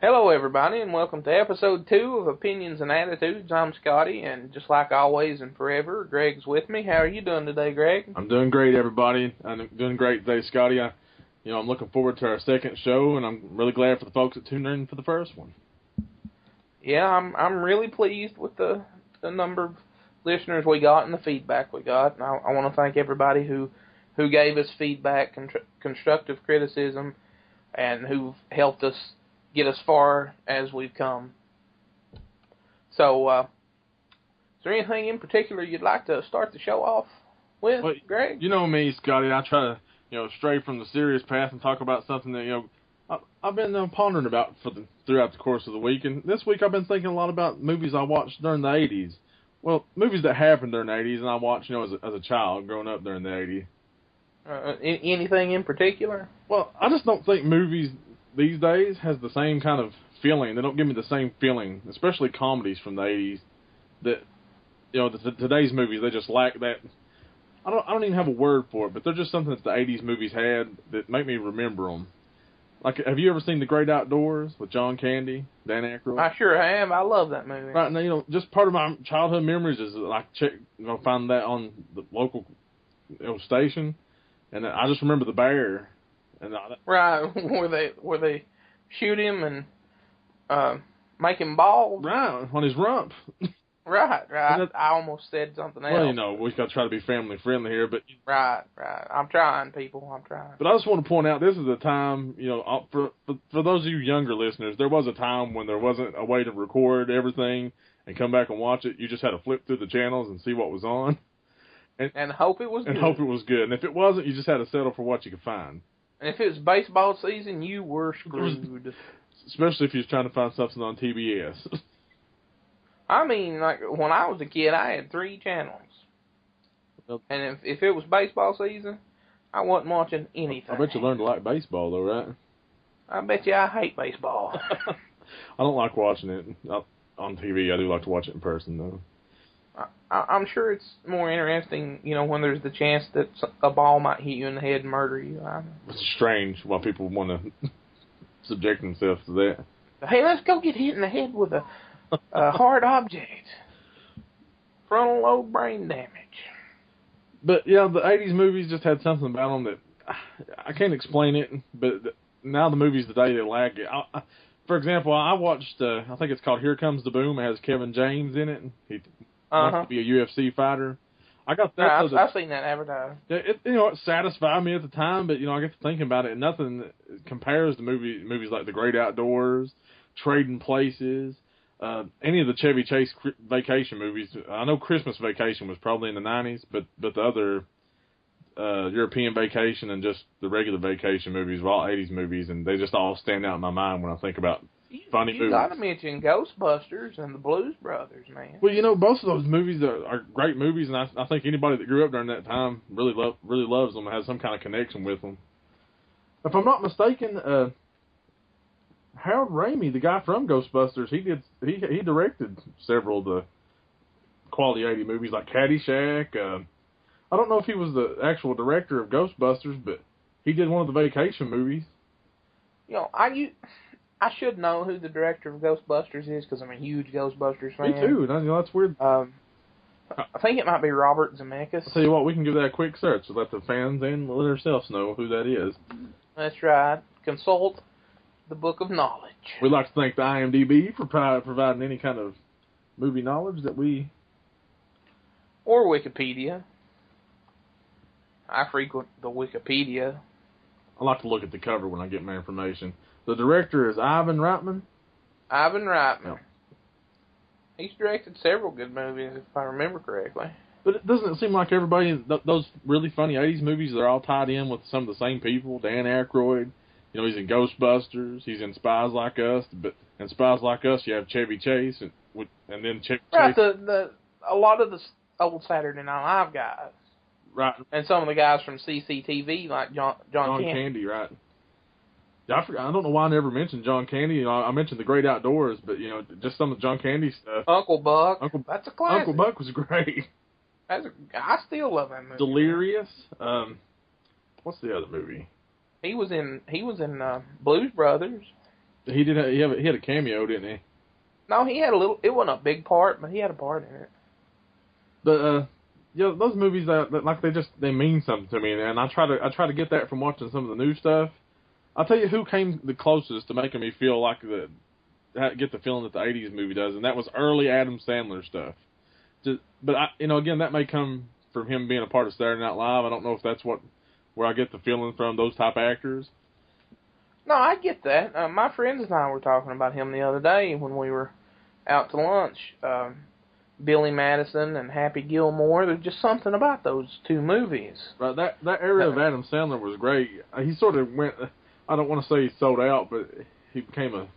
Hello, everybody, and welcome to episode 2 of Opinions and Attitudes. I'm Scottye, and just like always and forever, Greg's with me. How are you doing today, Greg? I'm doing great, everybody. I'm doing great today, Scotty. I'm looking forward to our second show, and I'm really glad for the folks that tuned in for the first one. Yeah, I'm really pleased with the number of listeners we got and the feedback we got. And I want to thank everybody who gave us feedback, constructive criticism, and who helped us get as far as we've come. So, is there anything in particular you'd like to start the show off with, Greg? You know me, Scotty. I try to, stray from the serious path and talk about something that, I've been pondering about throughout the course of the week. And this week I've been thinking a lot about movies I watched during the 80s. Well, movies that happened during the 80s and I watched, as a child growing up during the 80s. Anything in particular? Well, I just don't think movies these days has the same kind of feeling. They don't give me the same feeling, especially comedies from the 80s. That today's movies, they just lack that. I don't even have a word for it, but they're just something that the 80s movies had that make me remember them. Like, have you ever seen The Great Outdoors with John Candy, Dan Aykroyd? I sure have. I love that movie. Right, and just part of my childhood memories is like find that on the local station, and I just remember the bear. Right, where they shoot him and make him bald. Right, on his rump. Right. I almost said something else. Well, we got to try to be family friendly here, but right. I'm trying, people. I'm trying. But I just want to point out, this is a time, for those of you younger listeners, there was a time when there wasn't a way to record everything and come back and watch it. You just had to flip through the channels and see what was on, and hope it was good. And if it wasn't, you just had to settle for what you could find. And if it was baseball season, you were screwed. Especially if you was trying to find something on TBS. I mean, like, when I was a kid, I had 3 channels. And if it was baseball season, I wasn't watching anything. I bet you learned to like baseball, though, right? I bet you I hate baseball. I don't like watching it on TV. I do like to watch it in person, though. I'm sure it's more interesting, when there's the chance that a ball might hit you in the head and murder you. It's strange why people want to subject themselves to that. Hey, let's go get hit in the head with a hard object. Frontal lobe brain damage. But, yeah, the 80s movies just had something about them that I can't explain it, but now the movies today, they lack it. For example, I watched, I think it's called Here Comes the Boom. It has Kevin James in it. He wants to be a UFC fighter. I got that. I've seen that advertised. It satisfied me at the time, but, I get to thinking about it, and nothing compares to movies like The Great Outdoors, Trading Places, any of the Chevy Chase vacation movies. I know Christmas Vacation was probably in the 90s, but the other European Vacation and just the regular vacation movies were all 80s movies, and they just all stand out in my mind when I think about funny movies. You got to mention Ghostbusters and the Blues Brothers, man. Well, both of those movies are great movies, and I think anybody that grew up during that time really loves them and has some kind of connection with them. If I'm not mistaken, Harold Ramis, the guy from Ghostbusters, he directed several of the quality 80 movies like Caddyshack. I don't know if he was the actual director of Ghostbusters, but he did one of the vacation movies. I should know who the director of Ghostbusters is because I'm a huge Ghostbusters fan. Me too. That's weird. I think it might be Robert Zemeckis. I'll tell you what, we can give that a quick search to let the fans and let ourselves know who that is. That's right. Consult the Book of Knowledge. We'd like to thank the IMDb for providing any kind of movie knowledge that we... Or Wikipedia. I frequent the Wikipedia. I like to look at the cover when I get my information. The director is Ivan Reitman. Ivan Reitman. Yeah. He's directed several good movies, if I remember correctly. But it doesn't seem like everybody, those really funny 80s movies, they're all tied in with some of the same people. Dan Aykroyd, he's in Ghostbusters, he's in Spies Like Us, but in Spies Like Us you have Chevy Chase, and then Chevy Chase. Right, a lot of the old Saturday Night Live guys. Right. And some of the guys from CCTV, like John Candy, right. I don't know why I never mentioned John Candy. I mentioned The Great Outdoors, but, just some of John Candy stuff. Uncle Buck. That's a classic. Uncle Buck was great. I still love that movie. Delirious. What's the other movie? He was in Blues Brothers. He did. He had a cameo, didn't he? No, he had a little. It wasn't a big part, but he had a part in it. But those movies that like they mean something to me, and I try to get that from watching some of the new stuff. I'll tell you who came the closest to making me feel like get the feeling that the '80s movie does, and that was early Adam Sandler stuff. But again, that may come from him being a part of Saturday Night Live. I don't know if that's where I get the feeling from those type of actors. No, I get that. My friends and I were talking about him the other day when we were out to lunch. Billy Madison and Happy Gilmore. There's just something about those two movies. Right, that era of Adam Sandler was great. He sort of went. I don't want to say he sold out, but he became a.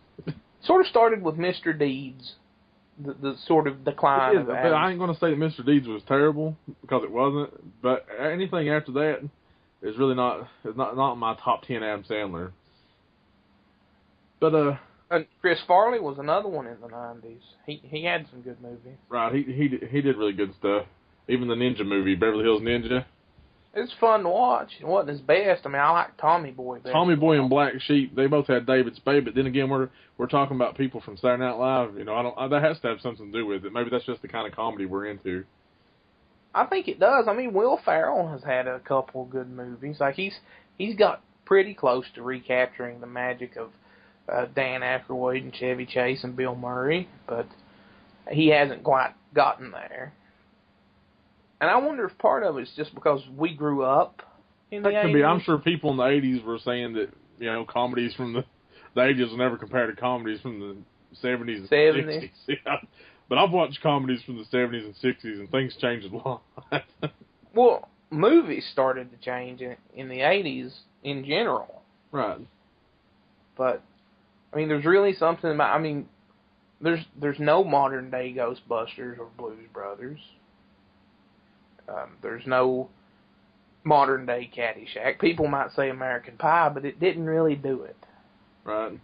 Sort of started with Mr. Deeds, the sort of decline of Adam. But I ain't going to say that Mr. Deeds was terrible because it wasn't. But anything after that is really not in my top 10 Adam Sandler. But and Chris Farley was another one in the 90s. He had some good movies. Right, he did really good stuff. Even the Ninja movie, Beverly Hills Ninja. It's fun to watch. It wasn't his best. I mean, I like Tommy Boy better. Tommy Boy and Black Sheep, they both had David Spade, but then again, we're talking about people from Saturday Night Live. That has to have something to do with it. Maybe that's just the kind of comedy we're into. I think it does. I mean, Will Ferrell has had a couple of good movies. Like he's got pretty close to recapturing the magic of Dan Aykroyd and Chevy Chase and Bill Murray, but he hasn't quite gotten there. And I wonder if part of it's just because we grew up in the 80s. Could be. I'm sure people in the 80s were saying that comedies from the 80s will never compare to comedies from the 70s and 60s. Yeah. But I've watched comedies from the 70s and 60s, and things changed a lot. Well, movies started to change in the 80s in general. Right. But I mean, there's really something about. I mean, there's no modern day Ghostbusters or Blues Brothers. There's no modern day Caddyshack. People might say American Pie, but it didn't really do it. Right.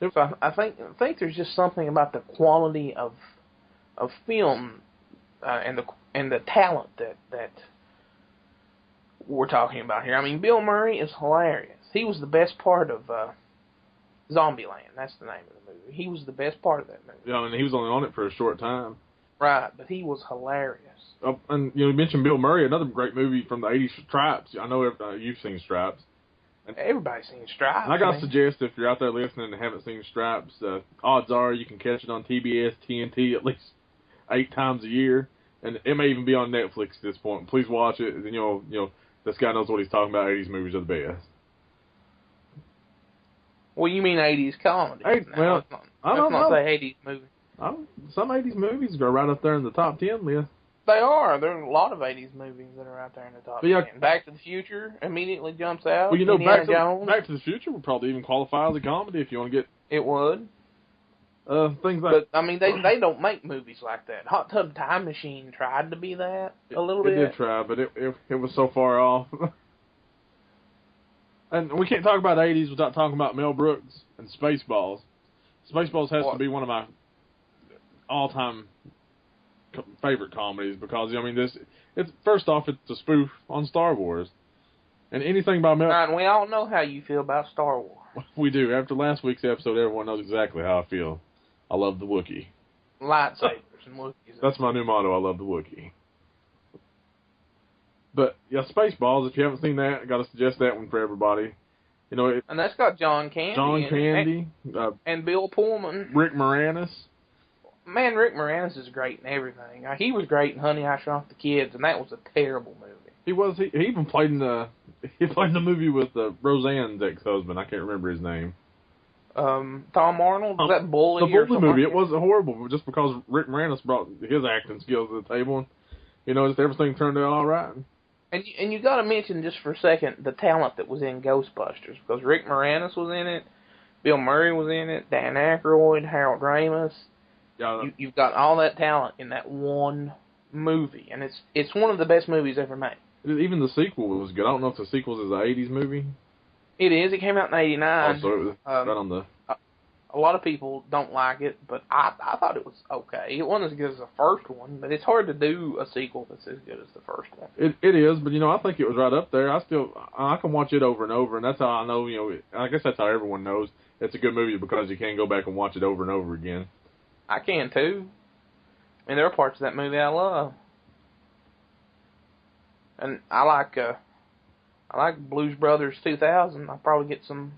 So I think there's just something about the quality of film and the talent that we're talking about here. I mean, Bill Murray is hilarious. He was the best part of Zombieland. That's the name of the movie. He was the best part of that movie. Yeah, and he was only on it for a short time. Right, but he was hilarious. And you mentioned Bill Murray, another great movie from the 80s, Stripes. I know you've seen Stripes. And everybody's seen Stripes. And I got to suggest, if you're out there listening and haven't seen Stripes, odds are you can catch it on TBS, TNT at least 8 times a year. And it may even be on Netflix at this point. Please watch it. And this guy knows what he's talking about. 80s movies are the best. Well, you mean 80s comedy. Let's not say 80s movie. Some 80s movies go right up there in the top 10 list. They are. There are a lot of 80s movies that are out there in the top 10. Back to the Future immediately jumps out. Well, Back to the Future would probably even qualify as a comedy if you want to get... It would. Things like... But, I mean, they don't make movies like that. Hot Tub Time Machine tried to be that a little bit. It did try, but it was so far off. And we can't talk about 80s without talking about Mel Brooks and Spaceballs. Spaceballs has to be one of my all-time favorite comedies because, first off, it's a spoof on Star Wars. And anything by Mel... And we all know how you feel about Star Wars. We do. After last week's episode, everyone knows exactly how I feel. I love the Wookiee. Lightsabers and Wookiees. That's my new motto. I love the Wookiee. But, yeah, Spaceballs, if you haven't seen that, I got to suggest that one for everybody. And that's got John Candy. And Bill Pullman. Rick Moranis. Man, Rick Moranis is great in everything. He was great in Honey, I Shrunk the Kids, and that was a terrible movie. He was. He even played in the movie with Roseanne's ex-husband. I can't remember his name. Tom Arnold? Was that Bully? The Bully movie. It wasn't horrible, just because Rick Moranis brought his acting skills to the table. And, just everything turned out all right. And you got to mention just for a second the talent that was in Ghostbusters, because Rick Moranis was in it, Bill Murray was in it, Dan Aykroyd, Harold Ramis. Yeah, you've got all that talent in that one movie, and it's one of the best movies ever made. Even the sequel was good. I don't know if the sequel is an 80s movie. It is. It came out in 89. Oh, so it was right on the... A lot of people don't like it, but I thought it was okay. It wasn't as good as the first one, but it's hard to do a sequel that's as good as the first one. It is, but I think it was right up there. I can watch it over and over, and that's how I know. I guess that's how everyone knows it's a good movie because you can go back and watch it over and over again. I can too. And there are parts of that movie I love. And I like Blues Brothers 2000. I'll probably get some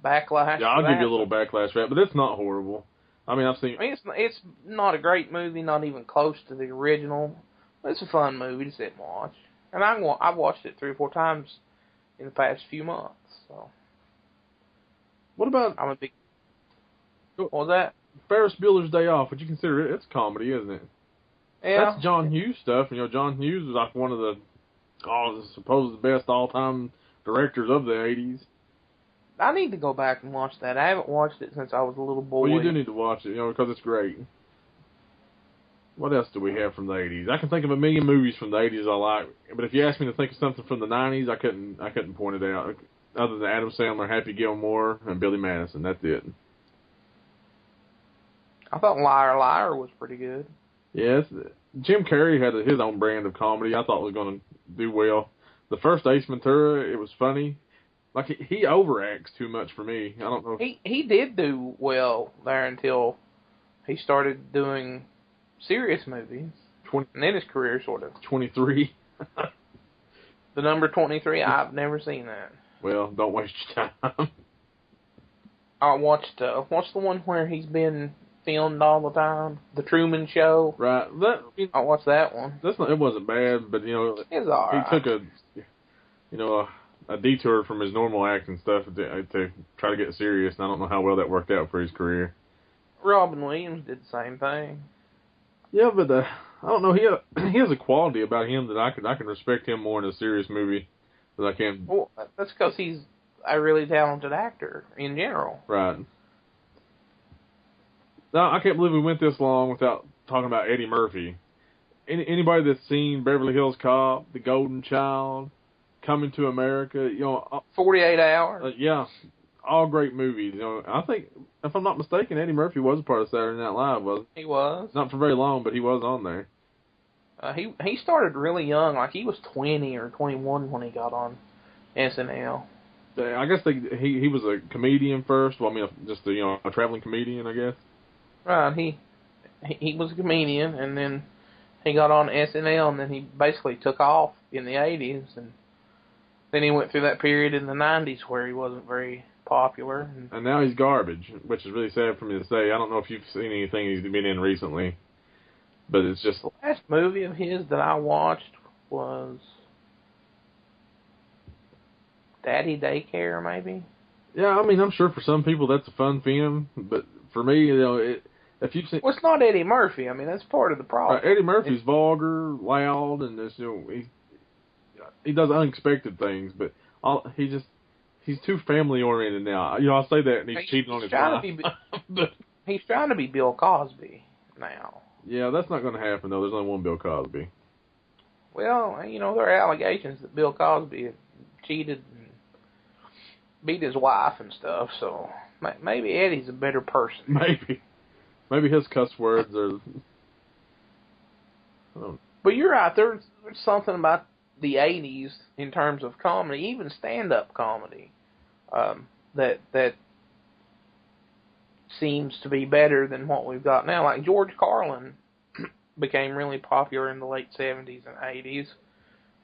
backlash. Yeah, I'll give you a little backlash for that, but it's not horrible. I mean, it's not a great movie, not even close to the original. But it's a fun movie to sit and watch. And I've watched it 3 or 4 times in the past few months. So. What about? I'm a big. What was that? Ferris Bueller's Day Off. Would you consider it? It's comedy, isn't it? Yeah. That's John Hughes stuff. John Hughes was like one of the, supposed the best all-time directors of the 80s. I need to go back and watch that. I haven't watched it since I was a little boy. Well, you do need to watch it, because it's great. What else do we have from the 80s? I can think of a million movies from the 80s I like, but if you ask me to think of something from the 90s, I couldn't point it out. Other than Adam Sandler, Happy Gilmore, and Billy Madison, that's it. I thought Liar Liar was pretty good. Yes, Jim Carrey had his own brand of comedy. I thought was going to do well. The first Ace Ventura, it was funny. Like he overacts too much for me. I don't know. He did do well there until he started doing serious movies. And then his career sort of 23. The number 23. I've never seen that. Well, don't waste your time. I watched what's the one where he's been filmed all the time? The Truman Show. Right. I watched that one. It wasn't bad, but it's all right. He took a detour from his normal acting stuff to try to get serious, and I don't know how well that worked out for his career. Robin Williams did the same thing. Yeah, but I don't know. He has a quality about him that I can respect him more in a serious movie than I can. Well, that's because he's a really talented actor in general. Right. Now, I can't believe we went this long without talking about Eddie Murphy. Anybody that's seen Beverly Hills Cop, The Golden Child, Coming to America, 48 Hours. Yeah, all great movies. I think, if I'm not mistaken, Eddie Murphy was a part of Saturday Night Live, wasn't he? He was. Not for very long, but he was on there. He started really young, like he was 20 or 21 when he got on SNL. I guess he was a comedian first. Well, I mean, just a traveling comedian, I guess. Right. He was a comedian, and then he got on SNL, and then he basically took off in the 80s, and then he went through that period in the 90s where he wasn't very popular. And now he's garbage, which is really sad for me to say. I don't know if you've seen anything he's been in recently, but it's just... The last movie of his that I watched was Daddy Daycare, maybe? Yeah, I mean, I'm sure for some people that's a fun film, but for me, if you've seen... Well, it's not Eddie Murphy. I mean, that's part of the problem. Eddie Murphy's vulgar, loud, and he does unexpected things, but he's too family oriented now. I say that, and he's cheating on his wife. He's trying to be Bill Cosby now. Yeah, that's not going to happen though. There's only one Bill Cosby. Well, there are allegations that Bill Cosby had cheated and beat his wife and stuff. So maybe Eddie's a better person. Maybe his cuss words are. But you're right. There's something about the 80s in terms of comedy, even stand-up comedy, that seems to be better than what we've got now. Like George Carlin became really popular in the late 70s and 80s.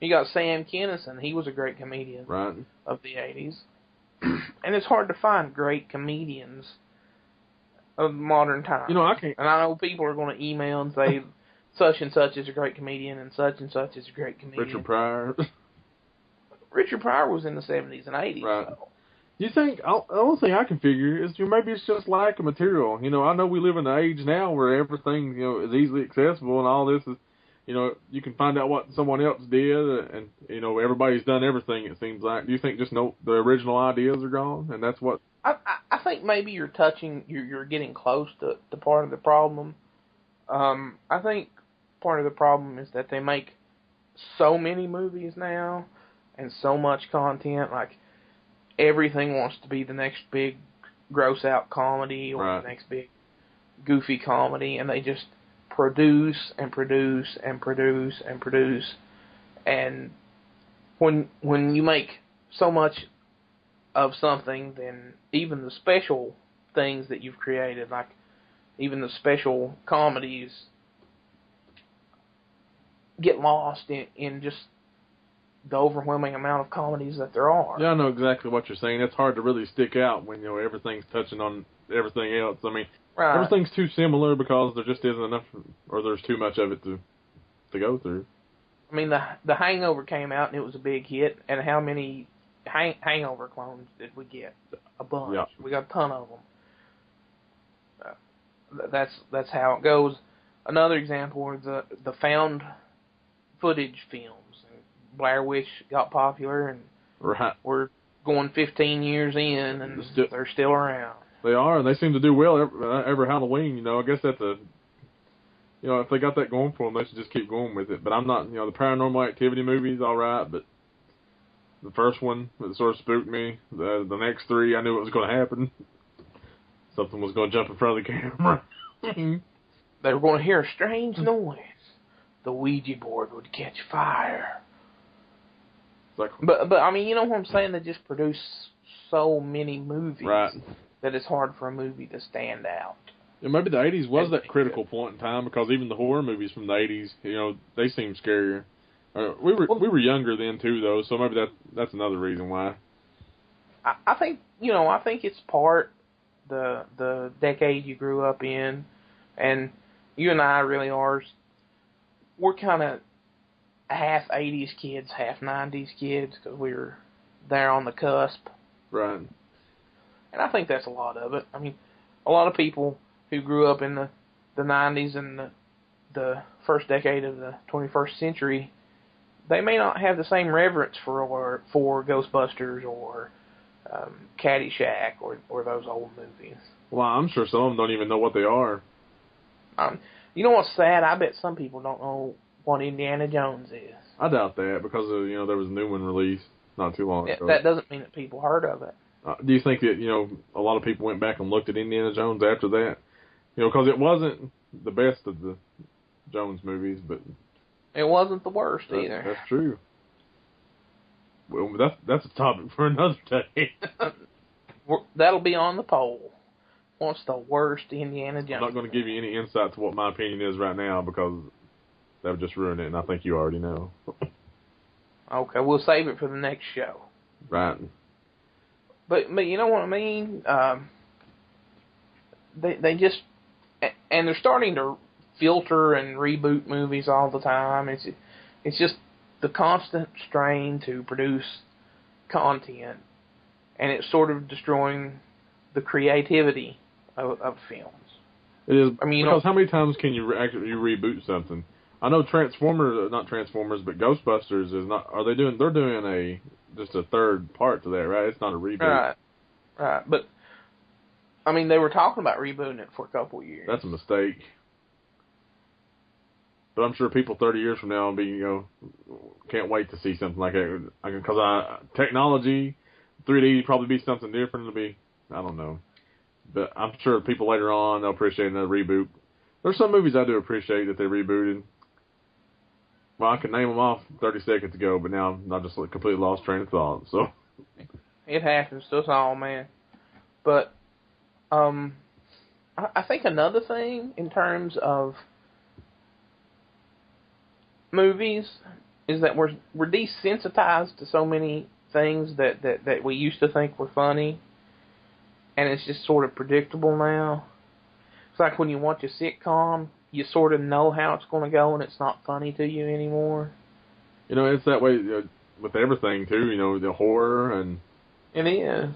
You got Sam Kinison. He was a great comedian of the 80s. And it's hard to find great comedians of modern times. I can't. And I know people are going to email and say, such and such is a great comedian, and such is a great comedian. Richard Pryor. Richard Pryor was in the 70s and 80s. Right. So. You think, the only thing I can figure is maybe it's just lack of material. I know we live in an age now where everything, is easily accessible, and all this is, you can find out what someone else did, and, everybody's done everything, it seems like. Do you think just the original ideas are gone, and that's what... I think maybe you're getting close to part of the problem. I think part of the problem is that they make so many movies now, and so much content, like, everything wants to be the next big gross-out comedy or the next big goofy comedy, and they just produce and produce and produce and produce. And when you make so much of something, then even the special things that you've created, like even the special comedies, get lost in just the overwhelming amount of comedies that there are. Yeah, I know exactly what you're saying. It's hard to really stick out when, everything's touching on everything else. I mean, Right. Everything's too similar because there just isn't enough, or there's too much of it to go through. I mean, the Hangover came out and it was a big hit. And how many Hangover clones did we get? A bunch. Yeah. We got a ton of them. That's how it goes. Another example is the found footage films. Blair Witch got popular, and Right. we're going 15 years in, and they're still around. They are, and they seem to do well every Halloween. I guess that's if they got that going for them, they should just keep going with it. But I'm not, the Paranormal Activity movies, all right, but the first one, it sort of spooked me. The next three, I knew it was going to happen. Something was going to jump in front of the camera. They were going to hear a strange noise. The Ouija board would catch fire. Like, but I mean, you know what I'm saying? They just produce so many movies right. that it's hard for a movie to stand out. Yeah, maybe the 80s was that critical point in time, because even the horror movies from the 80s, they seem scarier. We were younger then too, though, so maybe that's another reason why. I think it's part the decade you grew up in, and you and I really are. We're kind of half 80s kids, half 90s kids, because we were there on the cusp. Right. And I think that's a lot of it. I mean, a lot of people who grew up in the 90s and the first decade of the 21st century, they may not have the same reverence for Ghostbusters or Caddyshack or those old movies. Well, I'm sure some of them don't even know what they are. You know what's sad? I bet some people don't know what Indiana Jones is. I doubt that, because of, there was a new one released not too long ago. That doesn't mean that people heard of it. Do you think that, a lot of people went back and looked at Indiana Jones after that? Because it wasn't the best of the Jones movies, but it wasn't the worst either. That's true. Well, that's a topic for another day. That'll be on the poll. What's the worst Indiana Jones? I'm not going to give you any insight to what my opinion is right now, because that would just ruin it, and I think you already know. Okay, we'll save it for the next show. Right. But you know what I mean? They just, and they're starting to filter and reboot movies all the time. It's just the constant strain to produce content, and it's sort of destroying the creativity of films. It is. I mean, because how many times can you reboot something? I know not Transformers, but Ghostbusters is not. They're doing just a third part to that, right? It's not a reboot. Right. But I mean, they were talking about rebooting it for a couple of years. That's a mistake. But I'm sure people 30 years from now will be, can't wait to see something like that. Because technology, 3D probably be something different. It'll be, I don't know. But I'm sure people later on, they'll appreciate another reboot. There's some movies I do appreciate that they rebooted. Well, I can name them off 30 seconds ago, but now I just completely lost train of thought. So it happens to us all, man. But I think another thing in terms of movies is that we're desensitized to so many things that we used to think were funny, and it's just sort of predictable now. It's like when you watch a sitcom, you sort of know how it's going to go, and it's not funny to you anymore. It's that way with everything, too, the horror, and it is.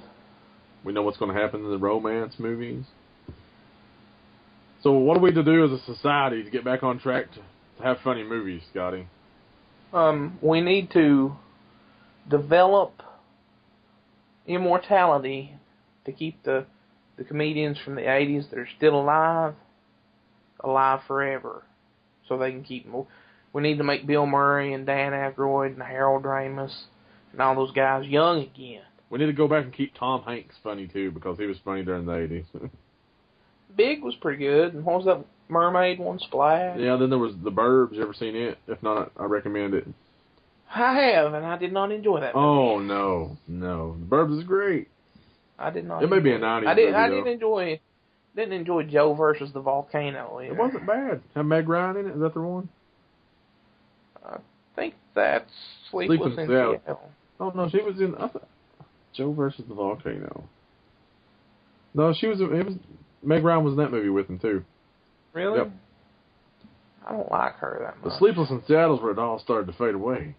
We know what's going to happen in the romance movies. So what are we to do as a society to get back on track to have funny movies, Scotty? We need to develop immortality to keep the comedians from the 80s that are still alive forever, so they can keep them. We need to make Bill Murray and Dan Aykroyd and Harold Ramis and all those guys young again. We need to go back and keep Tom Hanks funny, too, because he was funny during the 80s. Big was pretty good. And what was that mermaid one, Splash? Yeah, then there was The Burbs. You ever seen it? If not, I recommend it. I have, and I did not enjoy that movie. Oh, no. The Burbs is great. I did not. It may be a 90s I movie, didn't enjoy Joe versus the Volcano either. It wasn't bad. Had Meg Ryan in it? Is that the one? I think that's Sleepless in Seattle. Oh, no, she was in... Joe versus the Volcano. No, she was... Meg Ryan was in that movie with him, too. Really? Yep. I don't like her that much. The Sleepless in Seattle's where it all started to fade away.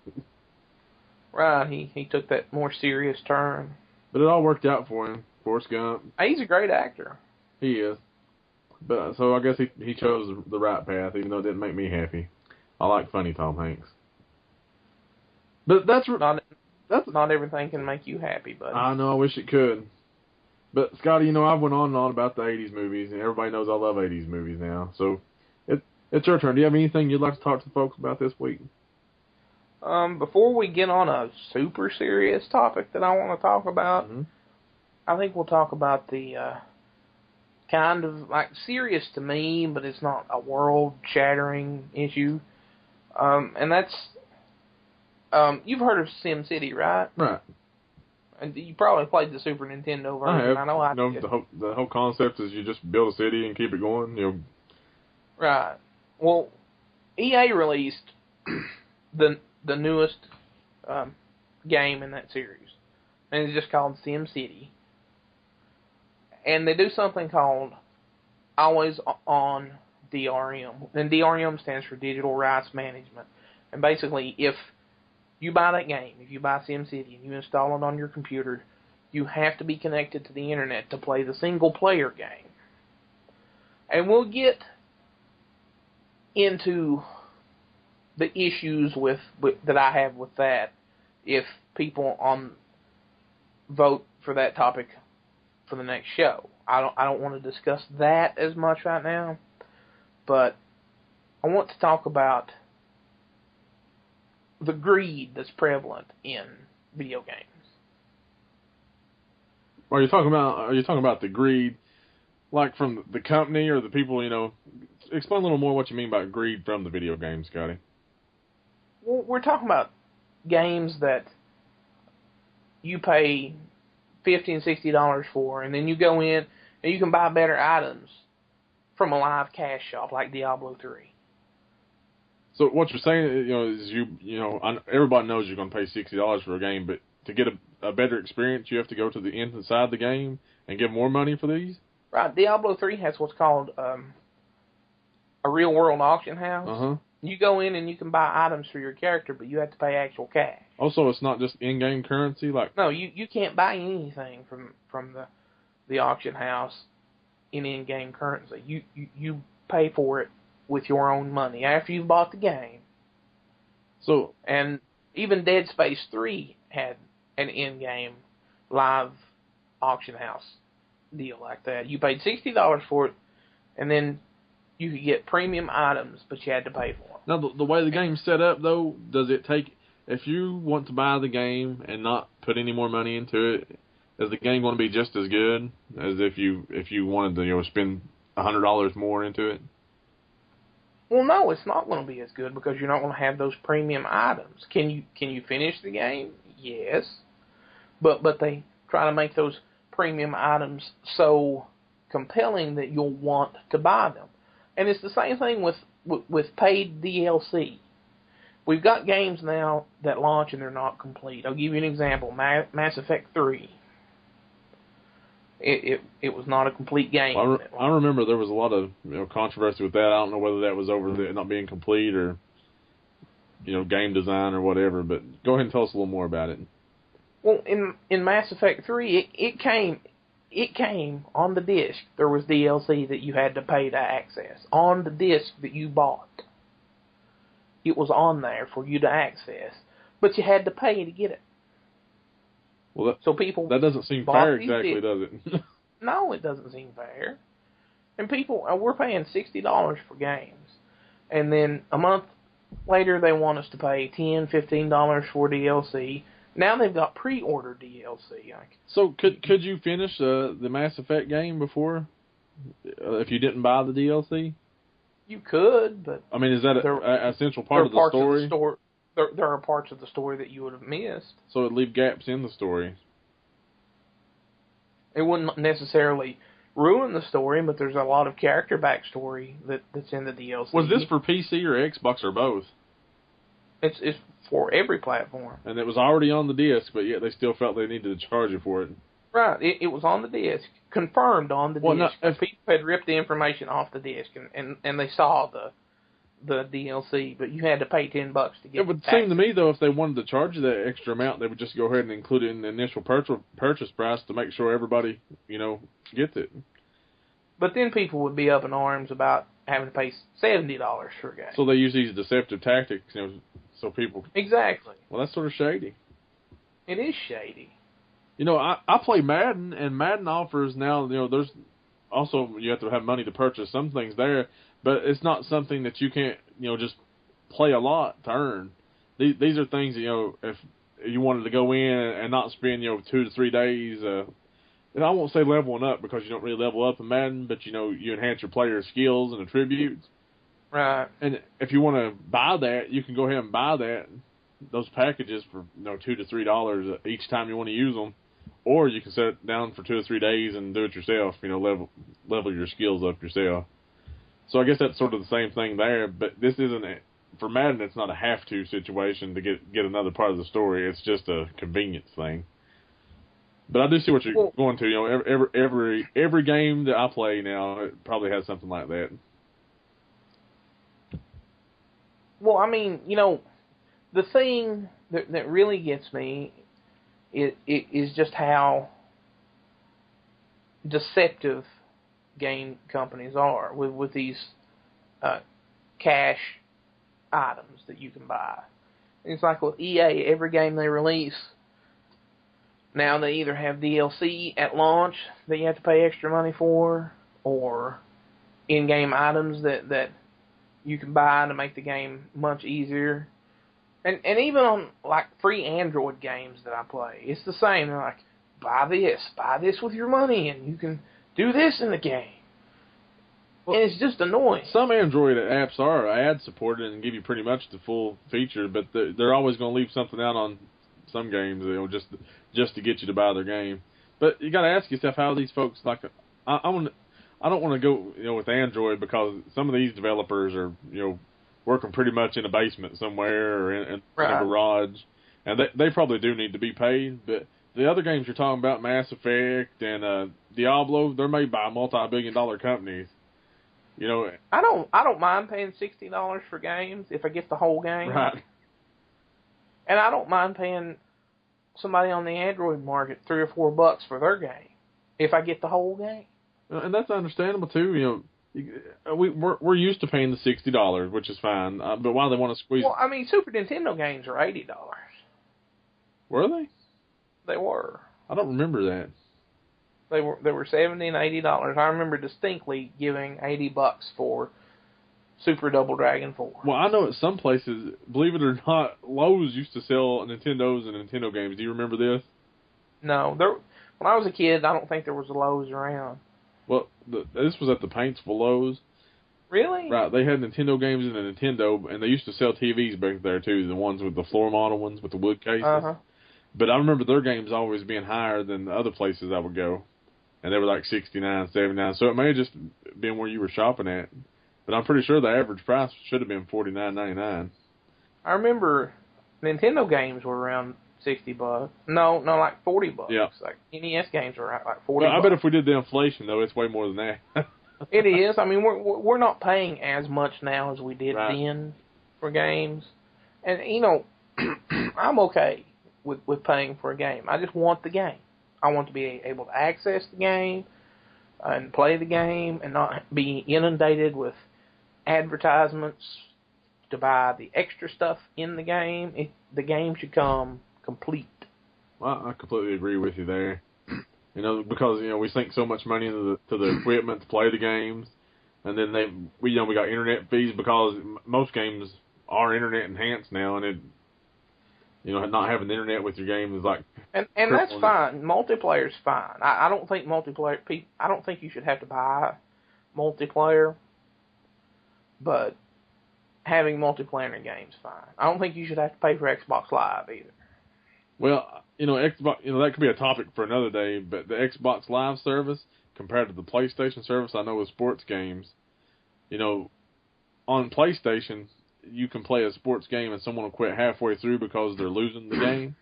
Right, he took that more serious turn. But it all worked out for him. Forrest Gump. He's a great actor. He is. But so I guess he chose the right path, even though it didn't make me happy. I like funny Tom Hanks. But that's not everything can make you happy, buddy. I know. I wish it could. But Scotty, I've went on and on about the '80s movies, and everybody knows I love '80s movies now. So it's your turn. Do you have anything you'd like to talk to folks about this week? Before we get on a super serious topic that I want to talk about, I think we'll talk about the kind of like serious to me, but it's not a world-shattering issue. And that's you've heard of SimCity, right? Right. And you probably played the Super Nintendo version. I know I did. The whole concept is you just build a city and keep it going. Right. Well, EA released the newest game in that series, and it's just called SimCity. And they do something called Always On DRM, and DRM stands for Digital Rights Management. And basically, if you buy that game, if you buy SimCity and you install it on your computer, you have to be connected to the internet to play the single-player game. And we'll get into the issues with that I have with that if people vote for that topic for the next show. I don't want to discuss that as much right now, but I want to talk about the greed that's prevalent in video games. Are you talking about the greed, like from the company or the people? Explain a little more what you mean by greed from the video games, Scotty. Well, we're talking about games that you pay $50 and $60 for, and then you go in and you can buy better items from a live cash shop like Diablo 3. So what you're saying, is everybody knows you're going to pay $60 for a game, but to get a better experience, you have to go to the inside the game and give more money for these? Right. Diablo 3 has what's called a real-world auction house. Uh-huh. You go in and you can buy items for your character, but you have to pay actual cash. Also, it's not just in-game currency? No, you can't buy anything from the auction house in in-game currency. You pay for it with your own money after you've bought the game. And even Dead Space 3 had an in-game live auction house deal like that. You paid $60 for it, and then you could get premium items, but you had to pay for them. Now, the way the game's set up, though, does it take... If you want to buy the game and not put any more money into it, is the game going to be just as good as if you wanted to spend $100 more into it? Well, no, it's not going to be as good because you're not going to have those premium items. Can you finish the game? Yes, but they try to make those premium items so compelling that you'll want to buy them. And it's the same thing with paid DLC. We've got games now that launch and they're not complete. I'll give you an example. Mass Effect 3. It was not a complete game. Well, I remember there was a lot of controversy with that. I don't know whether that was over it not being complete or game design or whatever. But go ahead and tell us a little more about it. Well, in Mass Effect 3, it came on the disc. There was DLC that you had to pay to access on the disc that you bought. It was on there for you to access, but you had to pay to get it. Well, that doesn't seem fair exactly, does it? No, it doesn't seem fair. And we're paying $60 for games, and then a month later they want us to pay $10, $15 for DLC. Now they've got pre-order DLC. So could you finish the Mass Effect game before if you didn't buy the DLC? You could, but I mean, is that an essential part of the story? There are parts of the story that you would have missed. So it leave gaps in the story. It wouldn't necessarily ruin the story, but there's a lot of character backstory that's in the DLC. Was this for PC or Xbox or both? It's for every platform. And it was already on the disc, but yet they still felt they needed to charge you for it. Right. It was on the disc, confirmed on the disc. No, people had ripped the information off the disc, and they saw the DLC, but you had to pay $10 to get it. It would seem to me, though, if they wanted to charge you that extra amount, they would just go ahead and include it in the initial purchase price to make sure everybody, gets it. But then people would be up in arms about having to pay $70 for a game. So they use these deceptive tactics, so people... Exactly. Well, that's sort of shady. It is shady. I play Madden, and Madden offers now, there's also, you have to have money to purchase some things there, but it's not something that you can't, just play a lot to earn. These are things, if you wanted to go in and not spend, 2 to 3 days, and I won't say leveling up because you don't really level up in Madden, but, you enhance your player's skills and attributes. Right. And if you want to buy that, you can go ahead and buy those packages for, $2 to $3 each time you want to use them. Or you can set it down for 2 or 3 days and do it yourself, level your skills up yourself. So I guess that's sort of the same thing there, but this isn't, for Madden, it's not a have-to situation to get another part of the story. It's just a convenience thing. But I do see what you're going to. Every game that I play now, it probably has something like that. Well, I mean, the thing that really gets me it is just how deceptive game companies are with these cash items that you can buy. It's like with EA, every game they release, now they either have DLC at launch that you have to pay extra money for, or in-game items that you can buy to make the game much easier. And even on, like, free Android games that I play, it's the same. They're like, buy this with your money, and you can do this in the game. Well, and it's just annoying. Some Android apps are ad-supported and give you pretty much the full feature, but they're always going to leave something out on some games, just to get you to buy their game. But you got to ask yourself how these folks, like, I don't want to go, with Android, because some of these developers are, working pretty much in a basement somewhere or in a garage, and they probably do need to be paid. But the other games you're talking about, Mass Effect and Diablo, they're made by multi-billion-dollar companies. I don't mind paying $60 for games if I get the whole game. Right. And I don't mind paying somebody on the Android market $3 or $4 for their game if I get the whole game. And that's understandable too. We're used to paying the $60, which is fine. But why do they want to squeeze? Well, I mean, Super Nintendo games are $80. Were they? They were. I don't remember that. They were $70 and $80. I remember distinctly giving $80 for Super Double Dragon 4. Well, I know at some places, believe it or not, Lowe's used to sell Nintendos and Nintendo games. Do you remember this? No, when I was a kid, I don't think there was a Lowe's around. Well, this was at the Paintsville Lowe's. Really? Right. They had Nintendo games in a Nintendo, and they used to sell TVs back there, too, the ones with the floor model ones with the wood cases. Uh-huh. But I remember their games always being higher than the other places I would go. And they were like $69, $79. So it may have just been where you were shopping at. But I'm pretty sure the average price should have been $49.99. I remember Nintendo games were around $60. No, like $40. Yeah. Like NES games were like $40. Well, I bet if we did the inflation, though, it's way more than that. It is. I mean, we're not paying as much now as we did then for games. And, I'm okay with paying for a game. I just want the game. I want to be able to access the game and play the game and not be inundated with advertisements to buy the extra stuff in the game. The game should come complete. Well, I completely agree with you there. Because we sink so much money into the equipment to play the games, and then we got internet fees because most games are internet enhanced now, and not having the internet with your game is like. And that's fine. Multiplayer's fine. I don't think multiplayer. I don't think you should have to buy multiplayer, but having multiplayer in a game's fine. I don't think you should have to pay for Xbox Live either. Well, Xbox, that could be a topic for another day, but the Xbox Live service compared to the PlayStation service, I know with sports games, you know, on PlayStation, you can play a sports game and someone will quit halfway through because they're losing the game.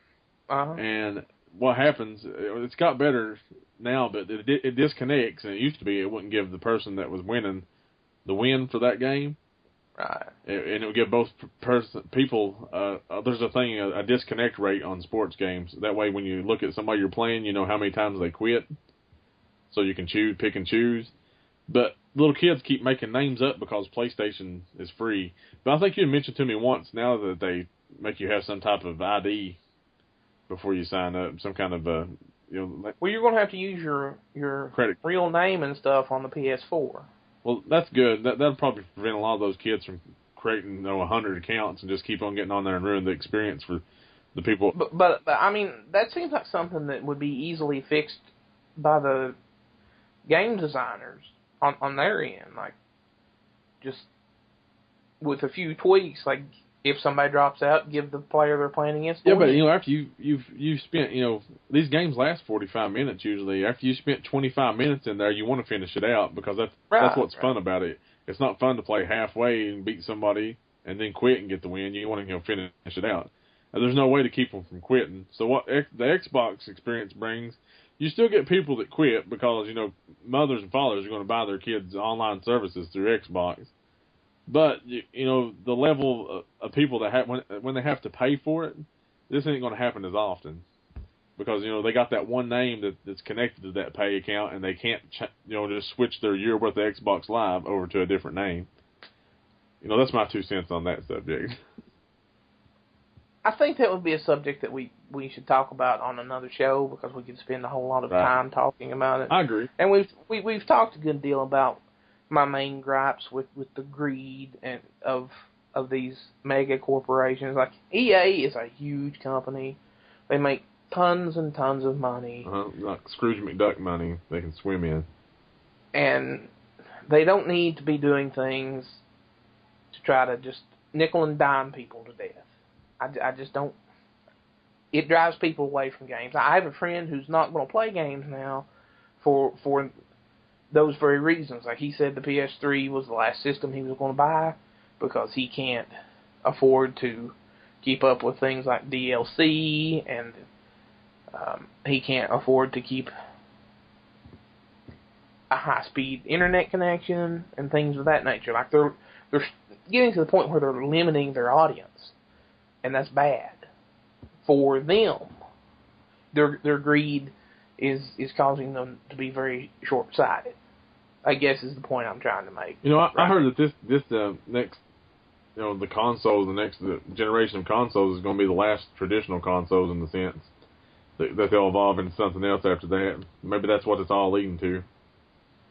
Uh-huh. And what happens, it's got better now, but it disconnects, and it used to be it wouldn't give the person that was winning the win for that game. Right. And it would give both people, there's a disconnect rate on sports games. That way when you look at somebody you're playing, you know how many times they quit. So you can pick and choose. But little kids keep making names up because PlayStation is free. But I think you mentioned to me once now that they make you have some type of ID before you sign up, some kind of well, you're going to have to use your credit real name and stuff on the PS4. Well, that's good. That'll probably prevent a lot of those kids from creating 100 accounts and just keep on getting on there and ruin the experience for the people. But I mean, that seems like something that would be easily fixed by the game designers on their end, like just with a few tweaks, like if somebody drops out, give the player they're playing against. Yeah, but after you've spent, these games last 45 minutes usually. After you spent 25 minutes in there, you want to finish it out because that's what's fun about it. It's not fun to play halfway and beat somebody and then quit and get the win. You want to finish it out. And there's no way to keep them from quitting. So what the Xbox experience brings, you still get people that quit because mothers and fathers are going to buy their kids online services through Xbox. But the level of people that have when they have to pay for it, this ain't going to happen as often because they got that one name that's connected to that pay account, and they can't just switch their year worth of Xbox Live over to a different name. That's my 2 cents on that subject. I think that would be a subject that we should talk about on another show because we could spend a whole lot of time talking about it. I agree. And we've talked a good deal about my main gripes with the greed and of these mega corporations. Like EA is a huge company. They make tons and tons of money. Like Scrooge McDuck money they can swim in. And they don't need to be doing things to try to just nickel and dime people to death. I just don't. It drives people away from games. I have a friend who's not going to play games now for those very reasons. Like he said, the PS3 was the last system he was going to buy because he can't afford to keep up with things like DLC, and he can't afford to keep a high-speed internet connection and things of that nature. Like they're getting to the point where they're limiting their audience. And that's bad for them. Their greed is causing them to be very short-sighted, I guess is the point I'm trying to make. I heard that this next, the consoles, the next generation of consoles is going to be the last traditional consoles in the sense that they'll evolve into something else after that. Maybe that's what it's all leading to.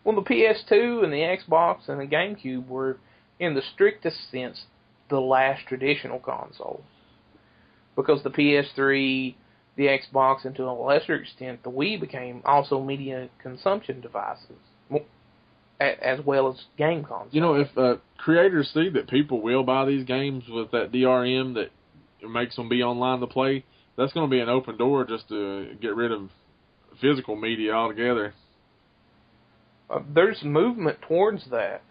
Well, the PS2 and the Xbox and the GameCube were, in the strictest sense, the last traditional consoles. Because the PS3, the Xbox, and to a lesser extent, the Wii became also media consumption devices, as well as game consoles. If creators see that people will buy these games with that DRM that makes them be online to play, that's going to be an open door just to get rid of physical media altogether. There's movement towards that.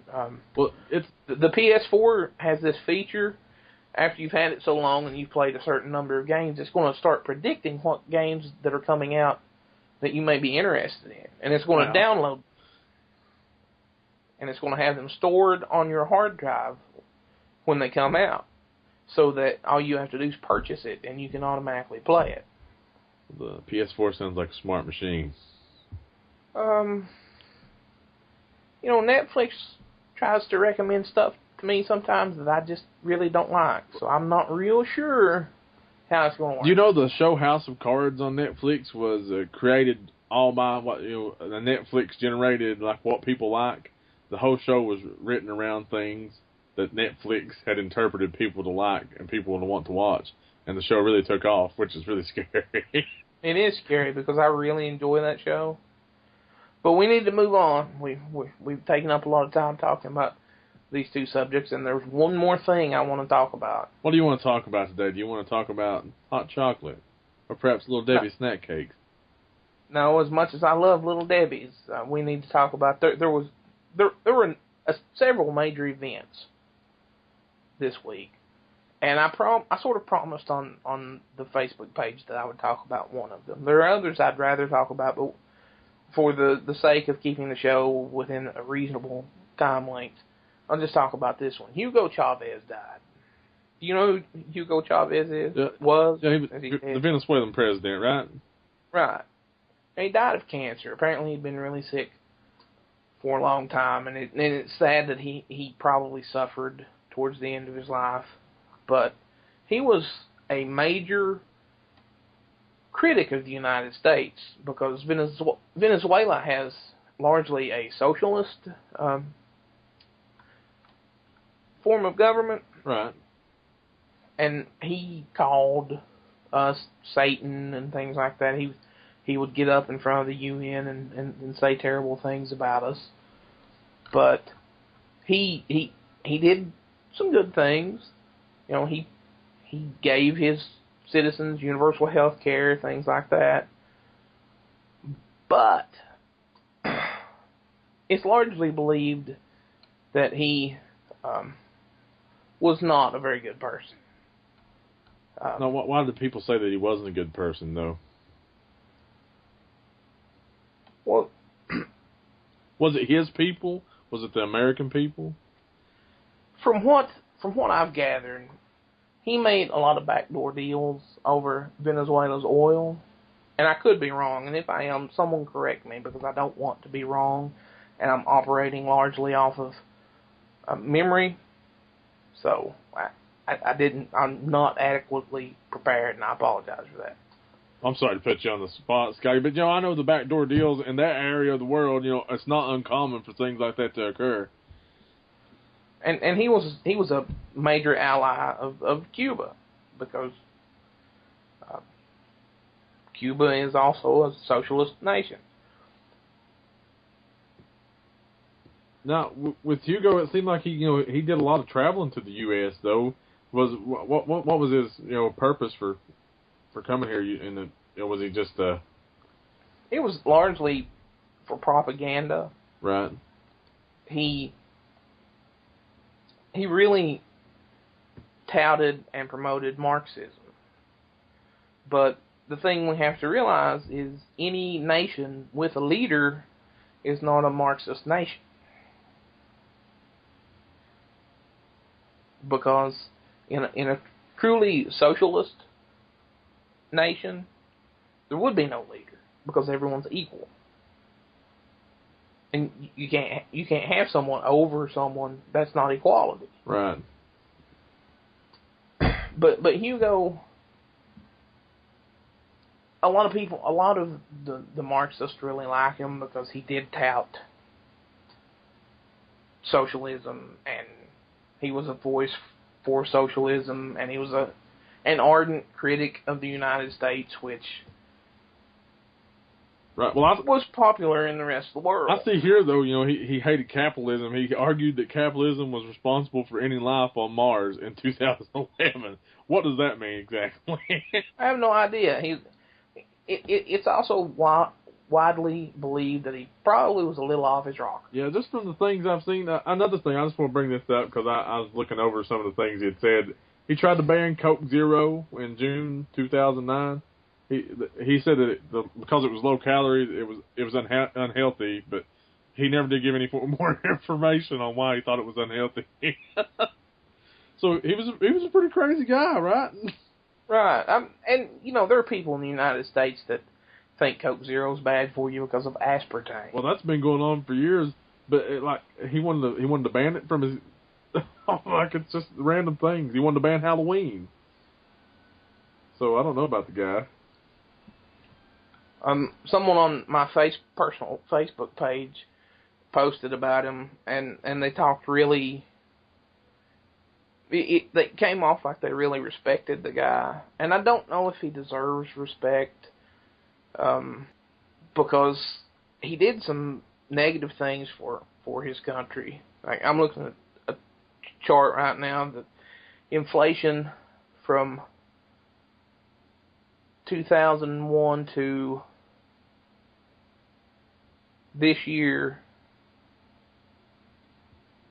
Well, the PS4 has this feature. After you've had it so long and you've played a certain number of games, it's going to start predicting what games that are coming out that you may be interested in. And it's going to download. And it's going to have them stored on your hard drive when they come out. So that all you have to do is purchase it and you can automatically play it. The PS4 sounds like a smart machine. Netflix tries to recommend stuff to me sometimes that I just really don't like. So I'm not real sure how it's going to work. The show House of Cards on Netflix was created all by the Netflix generated, like what people like. The whole show was written around things that Netflix had interpreted people to like and people to want to watch. And the show really took off, which is really scary. It is scary because I really enjoy that show. But we need to move on. We've taken up a lot of time talking about these two subjects, and there's one more thing I want to talk about. What do you want to talk about today? Do you want to talk about hot chocolate? or perhaps Little Debbie snack cakes? No, as much as I love Little Debbie's, we need to talk about there were several major events this week, and I sort of promised on the Facebook page that I would talk about one of them. There are others I'd rather talk about, but for the sake of keeping the show within a reasonable time length, I'll just talk about this one. Hugo Chavez died. Do you know who Hugo Chavez is? Yeah, was? Yeah, he was the Venezuelan president, right? Right. And he died of cancer. Apparently he'd been really sick for a long time, and it's sad that he probably suffered towards the end of his life. But he was a major critic of the United States because Venezuela has largely a socialist form of government. Right. And he called us Satan and things like that. He would get up in front of the UN and say terrible things about us. But he did some good things. You know, he gave his citizens universal health care, things like that. But it's largely believed that he was not a very good person. Now, why did people say that he wasn't a good person, though? Well, was it his people? Was it the American people? From what I've gathered, he made a lot of backdoor deals over Venezuela's oil, and I could be wrong. And if I am, someone correct me because I don't want to be wrong, and I'm operating largely off of memory. So I'm not adequately prepared, and I apologize for that. I'm sorry to put you on the spot, Scotty, but I know the backdoor deals in that area of the world. It's not uncommon for things like that to occur. And he was a major ally of Cuba because Cuba is also a socialist nation. Now, with Hugo, it seemed like he did a lot of traveling to the U.S. though. What was his purpose for coming here? Was he just It was largely for propaganda. Right. He really touted and promoted Marxism. But the thing we have to realize is any nation with a leader is not a Marxist nation. Because in a truly socialist nation, there would be no leader because everyone's equal. And you can't have someone over someone. That's not equality. Right. But Hugo, a lot of the Marxists really like him because he did tout socialism, and he was a voice for socialism, and he was an ardent critic of the United States, which right. Well, was popular in the rest of the world. I see here, though, he hated capitalism. He argued that capitalism was responsible for ending life on Mars in 2011. What does that mean exactly? I have no idea. It's also widely believed that he probably was a little off his rocker. Yeah, just from the things I've seen. Another thing, I just want to bring this up because I was looking over some of the things he had said. He tried to ban Coke Zero in June 2009. He said that because it was low calories, it was unhealthy, but he never did give any more information on why he thought it was unhealthy. So he was a pretty crazy guy, right? Right. And there are people in the United States that think Coke Zero is bad for you because of aspartame. Well, that's been going on for years, but he wanted to ban it from his it's just random things. He wanted to ban Halloween. So I don't know about the guy. Someone on my personal Facebook page posted about him, and they talked really. They came off like they really respected the guy, and I don't know if he deserves respect, because he did some negative things for his country. Like, I'm looking at a chart right now that inflation from 2001 to this year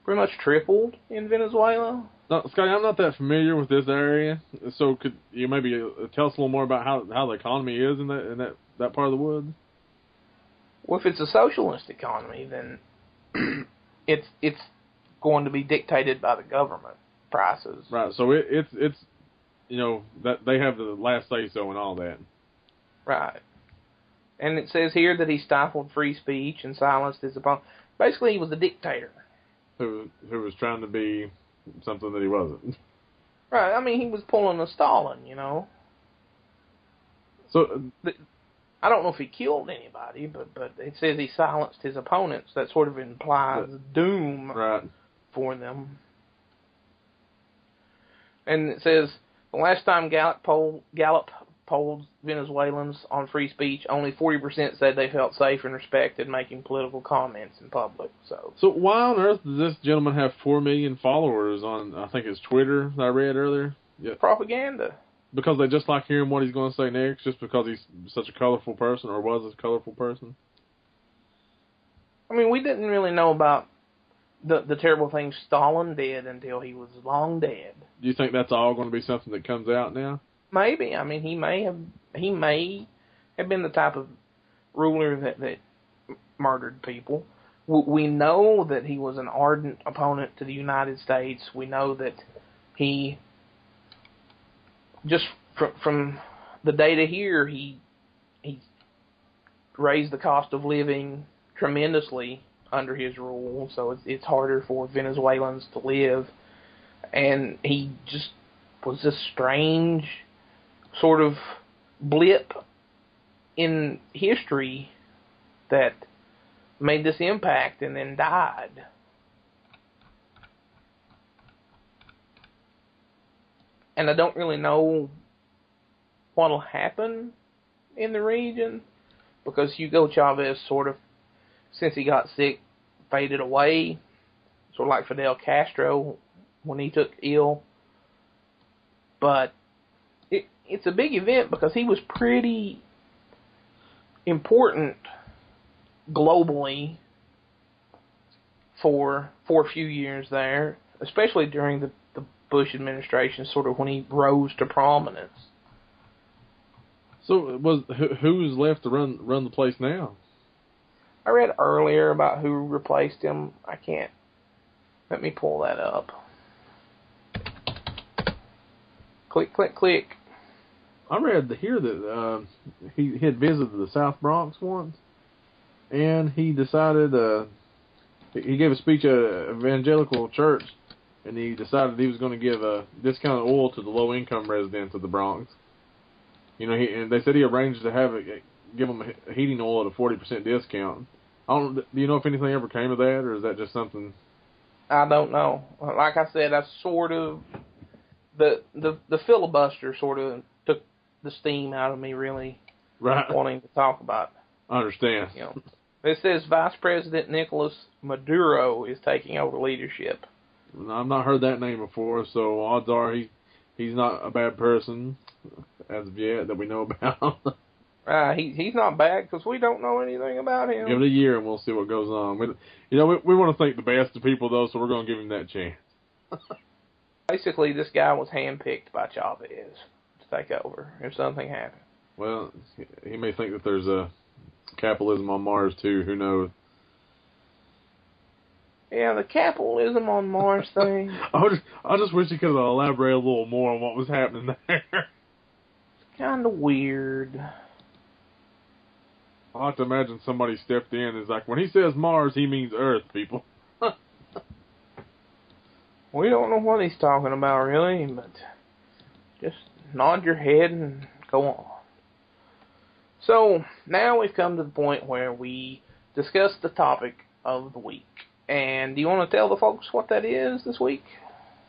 pretty much tripled in Venezuela. No, Scotty, I'm not that familiar with this area, so could you maybe tell us a little more about how the economy is in that part of the woods? Well, if it's a socialist economy, then it's going to be dictated by the government prices. Right. So it's that they have the last say so and all that. Right. And it says here that he stifled free speech and silenced his opponent. Basically, he was a dictator. Who was trying to be something that he wasn't. Right. I mean, he was pulling a Stalin, So I don't know if he killed anybody, but it says he silenced his opponents. That sort of implies doom for them. And it says the last time Gallup polled Venezuelans on free speech, only 40% said they felt safe and respected making political comments in public. So why on earth does this gentleman have 4 million followers on, I think it's Twitter that I read earlier? Yeah. Propaganda. Because they just like hearing what he's going to say next, just because he's such a colorful person, or was a colorful person? I mean, we didn't really know about the terrible things Stalin did until he was long dead. Do you think that's all going to be something that comes out now? Maybe. I mean, he may have been the type of ruler that murdered people. We know that he was an ardent opponent to the United States. We know that he, just from the data here, he raised the cost of living tremendously under his rule, so it's harder for Venezuelans to live. And he just was this strange sort of blip in history that made this impact and then died. And I don't really know what'll happen in the region, because Hugo Chavez sort of, since he got sick, faded away, sort of like Fidel Castro when he took ill. But it's a big event because he was pretty important globally for a few years there, especially during the Bush administration, sort of when he rose to prominence. So who's left to run the place now? I read earlier about who replaced him. I can't. Let me pull that up. Click, click, click. I read here that he had visited the South Bronx once, and he decided he gave a speech at an evangelical church, and he decided he was going to give a discounted oil to the low-income residents of the Bronx. And they said he arranged to give them a heating oil at a 40% discount. Do you know if anything ever came of that, or is that just something? I don't know. Like I said, I sort of the filibuster sort of took the steam out of me, really wanting to talk about it. I understand. It says Vice President Nicolas Maduro is taking over leadership. I've not heard that name before, so odds are he's not a bad person as of yet that we know about. He's not bad because we don't know anything about him. Give it a year and we'll see what goes on. We want to think the best of people, though, so we're going to give him that chance. Basically, this guy was handpicked by Chavez to take over if something happened. Well, he may think that there's a capitalism on Mars, too. Who knows? Yeah, the capitalism on Mars thing. I just wish he could have elaborated a little more on what was happening there. It's kind of weird. I like to imagine somebody stepped in and is like, when he says Mars, he means Earth, people. We don't know what he's talking about, really, but just nod your head and go on. So, now we've come to the point where we discuss the topic of the week. And do you want to tell the folks what that is this week?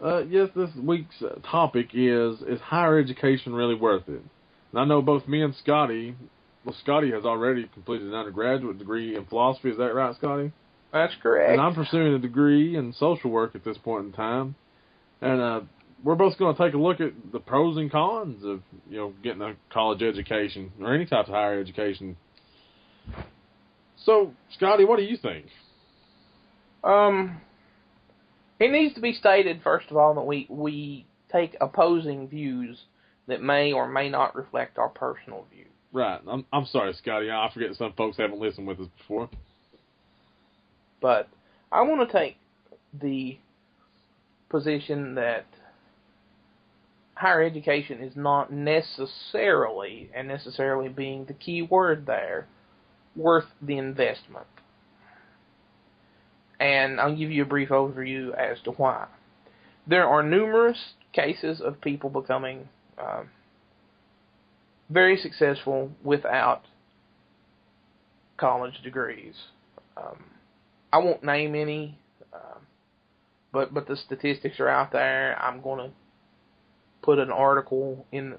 Yes, this week's topic is higher education really worth it? And I know both me and Scottye, Scottye has already completed an undergraduate degree in philosophy. Is that right, Scottye? That's correct. And I'm pursuing a degree in social work at this point in time. And we're both going to take a look at the pros and cons of getting a college education or any type of higher education. So, Scottye, what do you think? It needs to be stated first of all that we take opposing views that may or may not reflect our personal view. Right. I'm sorry, Scottye. I forget some folks haven't listened with us before. But I want to take the position that higher education is not necessarily, and necessarily being the key word there, worth the investment. And I'll give you a brief overview as to why. There are numerous cases of people becoming very successful without college degrees. I won't name any, but the statistics are out there. I'm going to put an article in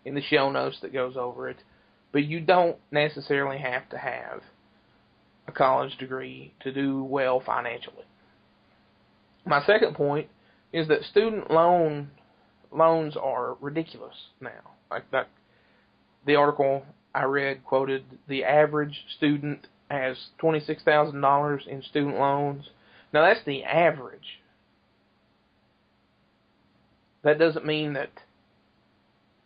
the show notes that goes over it. But you don't necessarily have to have a college degree to do well financially. My second point is that student loans are ridiculous now. Like that, the article I read quoted the average student has $26,000 in student loans. Now that's the average. That doesn't mean that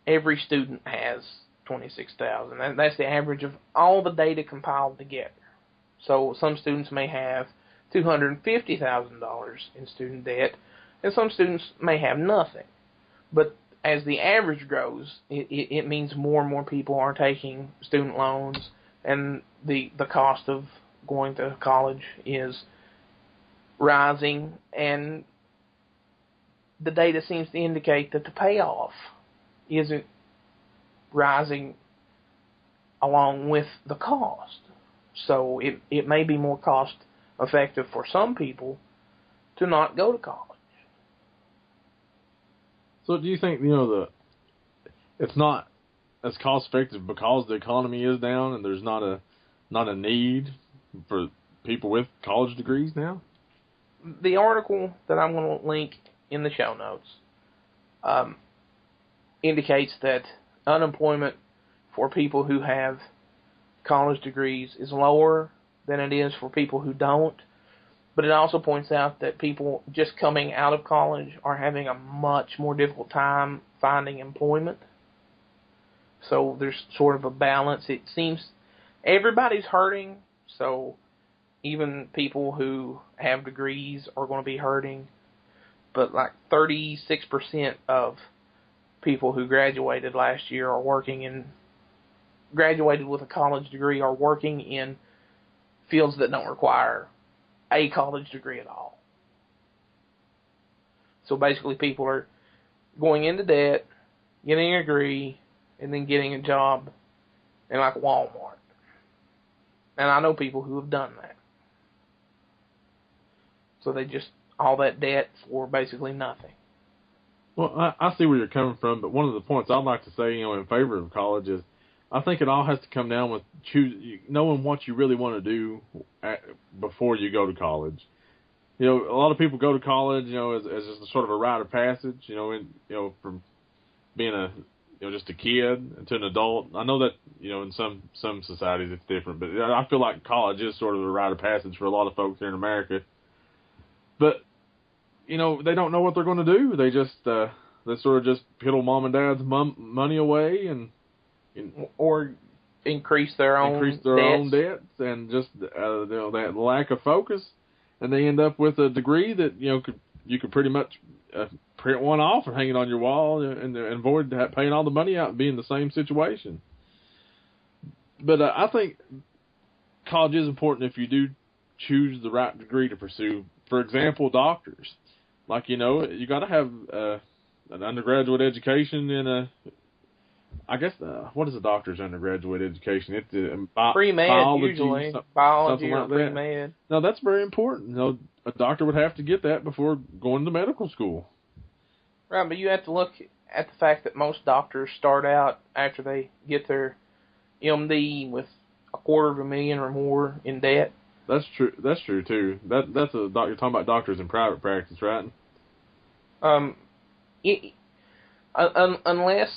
every student has $26,000. That's the average of all the data compiled together. So some students may have $250,000 in student debt, and some students may have nothing. But as the average grows, it means more and more people are taking student loans, and the cost of going to college is rising, and the data seems to indicate that the payoff isn't rising along with the cost. So it may be more cost effective for some people to not go to college. So do you think it's not as cost effective because the economy is down and there's not a need for people with college degrees now? The article that I'm going to link in the show notes indicates that unemployment for people who have college degrees is lower than it is for people who don't. But it also points out that people just coming out of college are having a much more difficult time finding employment. So there's sort of a balance. It seems everybody's hurting, so even people who have degrees are going to be hurting. But like 36% of people who graduated last year graduated with a college degree are working in fields that don't require a college degree at all. So basically people are going into debt, getting a degree, and then getting a job in like Walmart. And I know people who have done that. So they just, all that debt for basically nothing. Well, I see where you're coming from, but one of the points I'd like to say, in favor of college is I think it all has to come down with knowing what you really want to do before you go to college. A lot of people go to college, as just a sort of a rite of passage, from being just a kid to an adult. I know that, in some societies it's different, but I feel like college is sort of a rite of passage for a lot of folks here in America. But, they don't know what they're going to do. They just, they sort of just piddle mom and dad's money away or increase their own debts and just that lack of focus, and they end up with a degree that you could pretty much print one off and hang it on your wall and avoid paying all the money out and be in the same situation. But I think college is important if you do choose the right degree to pursue. For example, doctors, like you got to have an undergraduate education in I guess, what is a doctor's undergraduate education? It's pre-med, biology, usually. Biology or like pre-med. No, that's very important. A doctor would have to get that before going to medical school. Right, but you have to look at the fact that most doctors start out after they get their MD with $250,000 or more in debt. That's true. That's true too. That's you're talking about doctors in private practice, right? unless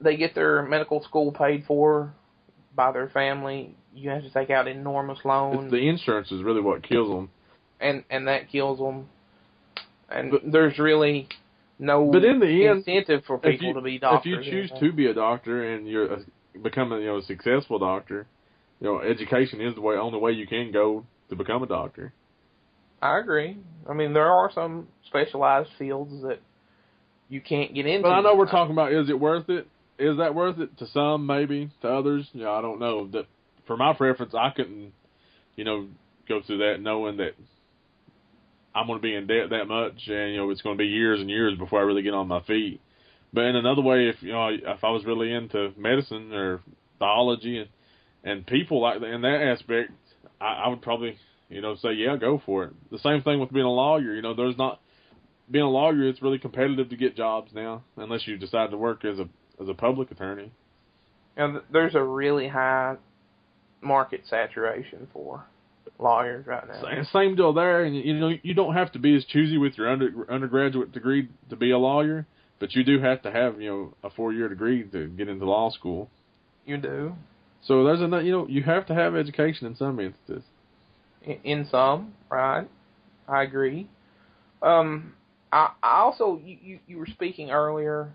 they get their medical school paid for by their family, you have to take out enormous loans. It's the insurance is really what kills them. And that kills them. And there's really no but in the end, incentive for people to be doctors. If you choose to be a doctor and you're becoming a successful doctor, education is the only way you can go to become a doctor. I agree. I mean, there are some specialized fields that you can't get into. But I know we're talking about, is it worth it? Is that worth it? To some, maybe. To others, I don't know. That for my preference, I couldn't, go through that knowing that I'm going to be in debt that much, and it's going to be years and years before I really get on my feet. But in another way, if I was really into medicine or biology and people like that, in that aspect, I would probably say, yeah, go for it. The same thing with being a lawyer. Being a lawyer, it's really competitive to get jobs now, unless you decide to work as a public attorney. And there's a really high market saturation for lawyers right now. Same deal there, and you don't have to be as choosy with your undergraduate degree to be a lawyer, but you do have to have a 4-year degree to get into law school. You do. So there's you have to have education in some instances. In some, right? I agree. I also you were speaking earlier,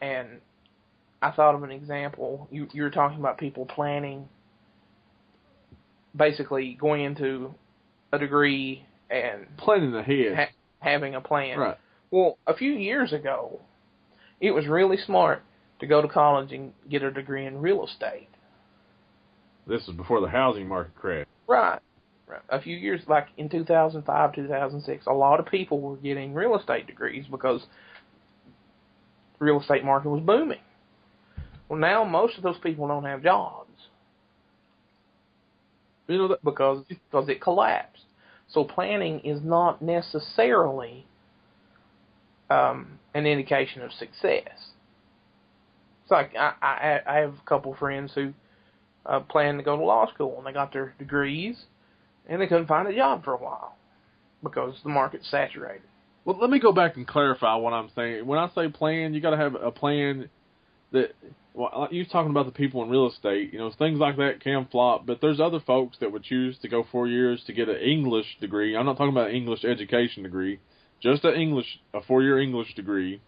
and I thought of an example. You were talking about people planning, basically going into a degree and planning ahead, having a plan. Right. Well, a few years ago, it was really smart to go to college and get a degree in real estate. This is before the housing market crashed. Right. A few years, like in 2005, 2006, a lot of people were getting real estate degrees because the real estate market was booming. Well, now most of those people don't have jobs because it collapsed. So planning is not necessarily an indication of success. It's like I have a couple friends who planned to go to law school, and they got their degrees, and they couldn't find a job for a while because the market's saturated. Well, let me go back and clarify what I'm saying. When I say plan, you got to have a plan that. Well, you're talking about the people in real estate. Things like that can flop, but there's other folks that would choose to go 4 years to get an English degree. I'm not talking about an English education degree, just a 4-year English degree,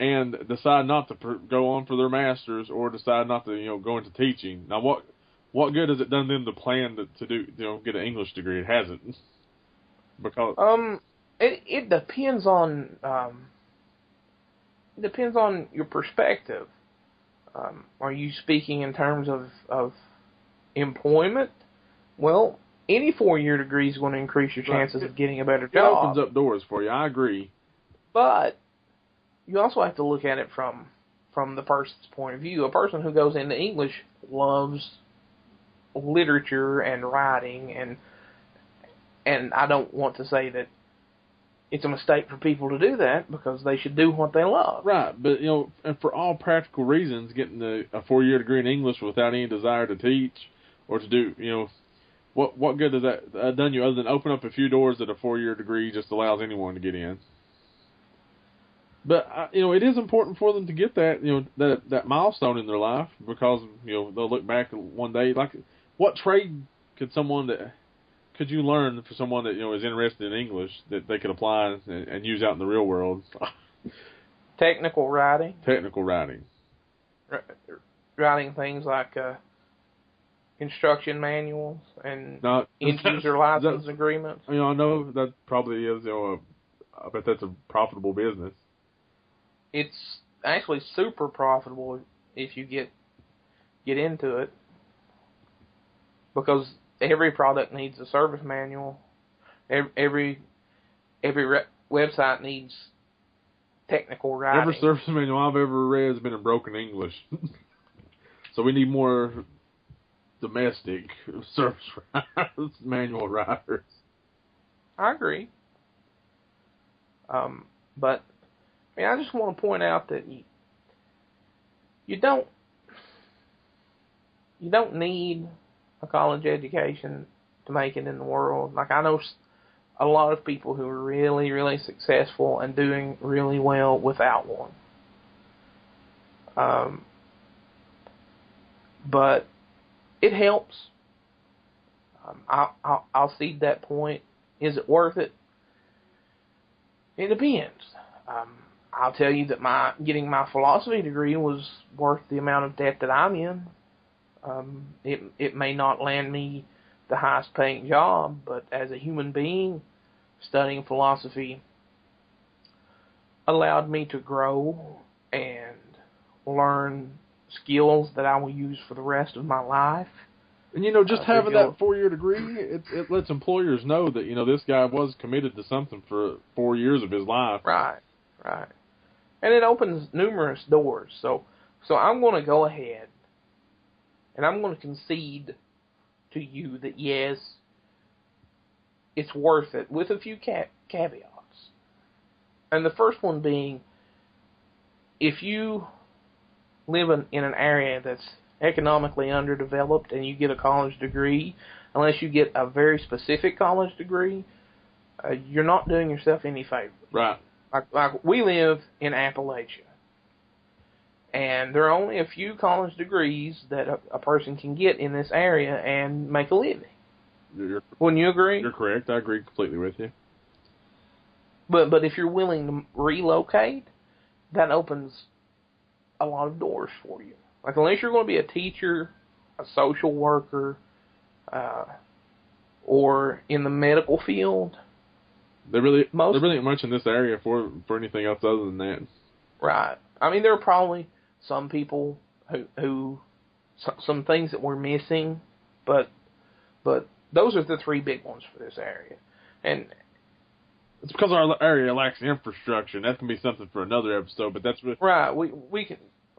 and decide not to go on for their masters or decide not to go into teaching. Now, what good has it done them to plan to do get an English degree? It hasn't, because it depends on your perspective. Are you speaking in terms of employment? Well, any 4-year degree is going to increase your chances of getting a better job. It opens up doors for you. I agree. But you also have to look at it from the person's point of view. A person who goes into English loves literature and writing, and I don't want to say that it's a mistake for people to do that, because they should do what they love. Right, but and for all practical reasons, getting a 4-year degree in English without any desire to teach or to do, what good has that done you other than open up a few doors that a 4-year degree just allows anyone to get in? But it is important for them to get that that milestone in their life, because they'll look back one day. Like, what trade could you learn for someone that is interested in English that they could apply and use out in the real world? Technical writing. Technical writing. Writing things like instruction manuals and end-user license agreements. I know that probably is. I bet that's a profitable business. It's actually super profitable if you get into it, because every product needs a service manual. Every website needs technical writing. Every service manual I've ever read has been in broken English. So we need more domestic service manual writers. I agree. But I just want to point out that you don't need a college education to make it in the world. Like, I know a lot of people who are really, really successful and doing really well without one. But it helps. I'll cede that point. Is it worth it? It depends. I'll tell you that getting my philosophy degree was worth the amount of debt that I'm in. It may not land me the highest paying job, but as a human being, studying philosophy allowed me to grow and learn skills that I will use for the rest of my life. And, just having that 4-year degree, it lets employers know that, this guy was committed to something for 4 years of his life. Right. And it opens numerous doors. So I'm going to go ahead and I'm going to concede to you that, yes, it's worth it, with a few caveats. And the first one being, if you live in an area that's economically underdeveloped and you get a college degree, unless you get a very specific college degree, you're not doing yourself any favor. Right. Like we live in Appalachia, and there are only a few college degrees that a person can get in this area and make a living. Wouldn't you agree? You're correct. I agree completely with you. But if you're willing to relocate, that opens a lot of doors for you. Like, unless you're going to be a teacher, a social worker, or in the medical field, there really ain't much in this area for anything else other than that. Right. I mean, there are probably some people who some things that we're missing, but those are the three big ones for this area. And it's because our area lacks infrastructure, and that can be something for another episode, but that's really... Right. We can...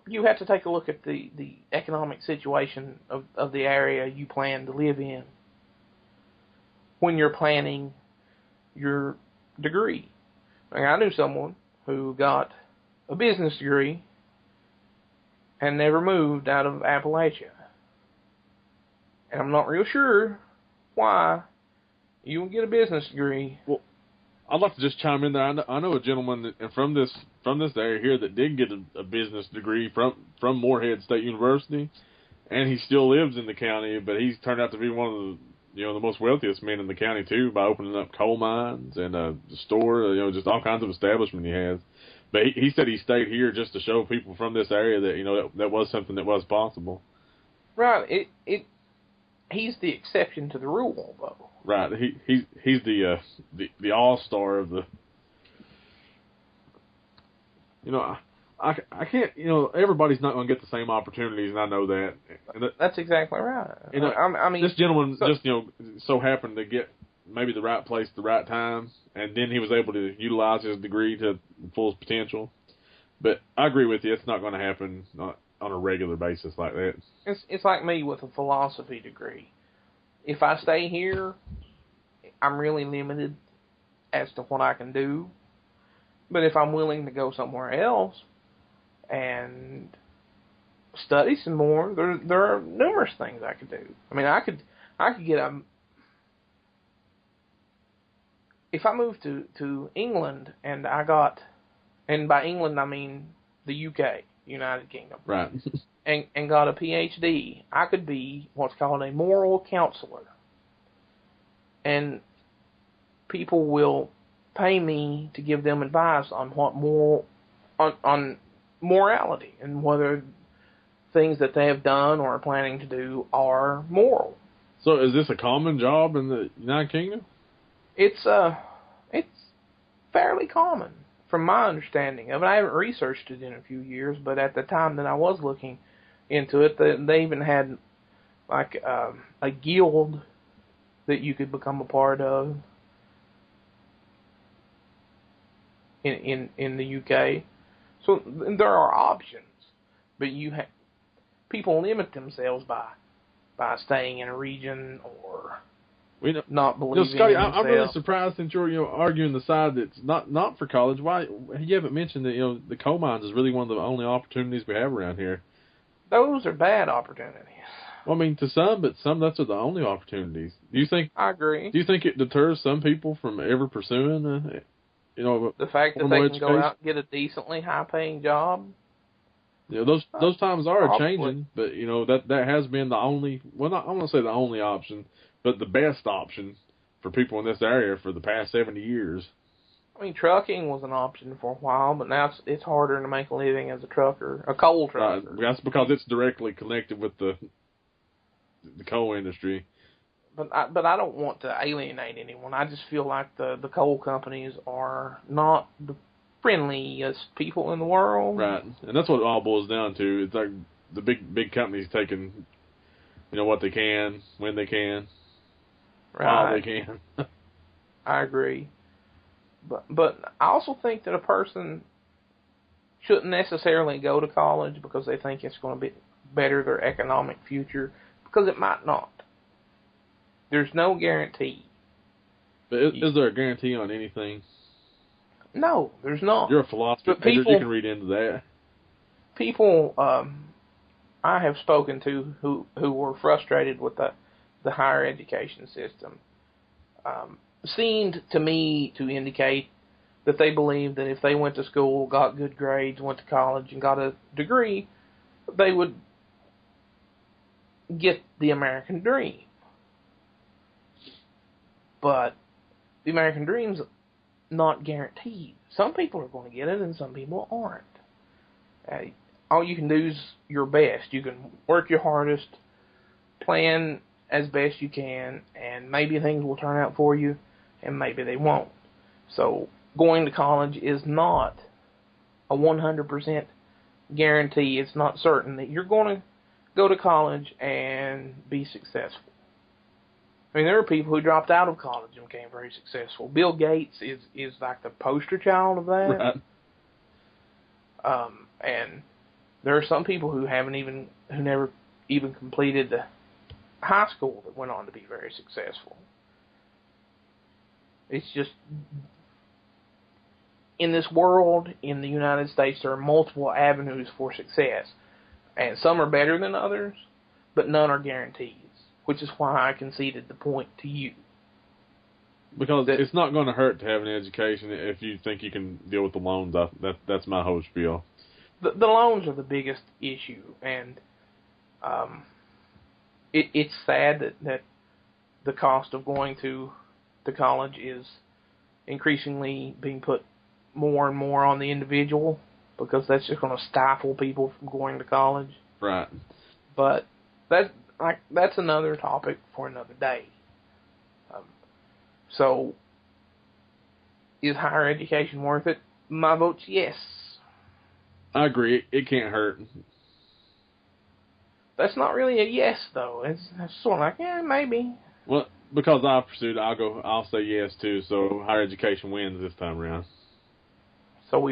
You have to take a look at the economic situation of the area you plan to live in when you're planning your degree. Like, I knew someone who got a business degree and never moved out of Appalachia. And I'm not real sure why you would get a business degree. Well, I'd like to just chime in there. I know a gentleman from this area here that did get a business degree from Morehead State University, and he still lives in the county. But he's turned out to be one of the most wealthiest men in the county too, by opening up coal mines and a store. Just all kinds of establishment he has. But he said he stayed here just to show people from this area that that was something that was possible. Right. He's the exception to the rule, though. Right. He's the all-star of the... I can't... everybody's not going to get the same opportunities, and I know that. That's exactly right. I mean... This gentleman so happened to get maybe the right place at the right time, and then he was able to utilize his degree to full potential. But I agree with you, it's not going to happen on a regular basis like that. It's like me with a philosophy degree. If I stay here, I'm really limited as to what I can do. But if I'm willing to go somewhere else and study some more, there are numerous things I could do. I mean, I could get a... If I moved to England and by England I mean the UK, United Kingdom. Right. And got a PhD, I could be what's called a moral counselor. And people will pay me to give them advice on on morality and whether things that they have done or are planning to do are moral. So is this a common job in the United Kingdom? It's fairly common from my understanding of it. I haven't researched it in a few years, but at the time that I was looking into it, they even had like a guild that you could become a part of in the UK. So there are options, but people limit themselves by staying in a region or not believing in Scottye, themselves. I'm really surprised that you're arguing the side that's not for college. Why you haven't mentioned that the coal mines is really one of the only opportunities we have around here. Those are bad opportunities. Well, I mean, to some, but some that's the only opportunities. Do you think? I agree. Do you think it deters some people from ever pursuing, the fact that formal they can education? go out and get a decently high-paying job? Those times are Probably. changing, but that has been the only. Well, not I want to say the only option, but the best option for people in this area for the past 70 years. I mean, trucking was an option for a while, but now it's harder to make a living as a trucker, a coal trucker. That's because it's directly connected with the coal industry. But I don't want to alienate anyone. I just feel like the coal companies are not the friendliest people in the world. Right, and that's what it all boils down to. It's like the big companies taking, what they can, when they can, while they can. I agree. But I also think that a person shouldn't necessarily go to college because they think it's going to better their economic future, because it might not. There's no guarantee. But is there a guarantee on anything? No, there's not. You're a philosopher. You can read into that. People I have spoken to who were frustrated with the higher education system seemed to me to indicate that they believed that if they went to school, got good grades, went to college, and got a degree, they would get the American dream. But the American dream's not guaranteed. Some people are going to get it, and some people aren't. All you can do is your best. You can work your hardest, plan as best you can, and maybe things will turn out for you, and maybe they won't. So going to college is not a 100% guarantee. It's not certain that you're going to go to college and be successful. I mean, there are people who dropped out of college and became very successful. Bill Gates is like the poster child of that. Right. And there are some people who never even completed the high school that went on to be very successful. It's just, in this world, in the United States, there are multiple avenues for success. And some are better than others, but none are guarantees, which is why I conceded the point to you. Because it's not going to hurt to have an education if you think you can deal with the loans. That's my whole spiel. The loans are the biggest issue, and it's sad that the cost of going to college is increasingly being put more and more on the individual, because that's just going to stifle people from going to college. Right. But that's another topic for another day. So, is higher education worth it? My vote's yes. I agree. It can't hurt. That's not really a yes, though. It's sort of like, yeah, maybe. Well, because I've pursued, I'll say yes too. So higher education wins this time around. So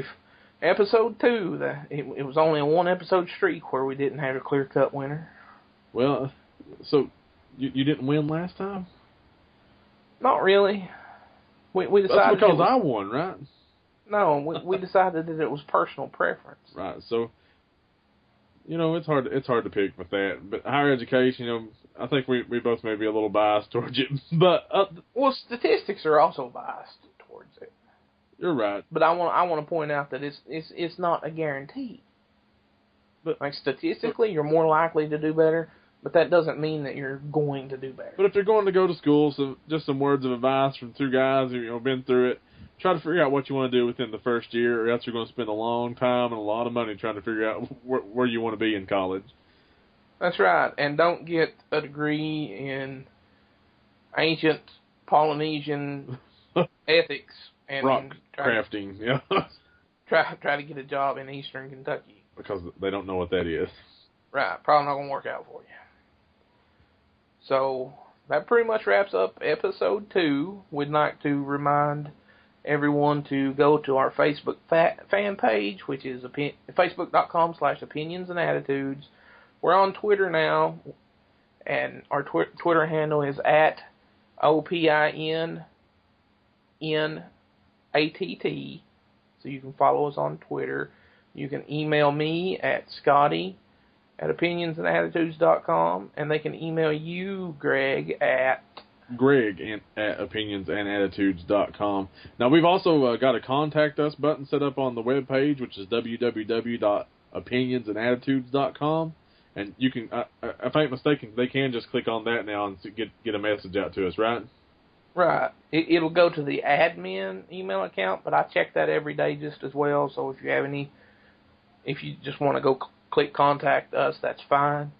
episode 2. It was only a 1-episode streak where we didn't have a clear-cut winner. Well, so you didn't win last time? Not really. We decided. That's because I won, right? No, we decided that it was personal preference. Right. So, it's hard to pick with that. But higher education, I think we both may be a little biased towards it. But well, statistics are also biased towards it. You're right. But I want to point out that it's not a guarantee. But like statistically, you're more likely to do better, but that doesn't mean that you're going to do better. But if you're going to go to school, so just some words of advice from two guys who been through it. Try to figure out what you want to do within the first year, or else you're going to spend a long time and a lot of money trying to figure out where you want to be in college. That's right. And don't get a degree in ancient Polynesian ethics and rock crafting. Yeah. Try to get a job in Eastern Kentucky. Because they don't know what that is. Right. Probably not going to work out for you. So that pretty much wraps up episode 2. We'd like to remind everyone to go to our Facebook fan page, which is facebook.com/opinions and attitudes. We're on Twitter now, and our Twitter handle is at OPINNATT. So you can follow us on Twitter. You can email me at Scottye at opinionsandattitudes.com, and they can email you, Greg, at opinionsandattitudes.com. Now, we've also got a contact us button set up on the webpage, which is www.opinionsandattitudes.com. And you can, if I ain't mistaken, they can just click on that now and get a message out to us, right? Right. It'll go to the admin email account, but I check that every day just as well. So if you just want to go click contact us, that's fine.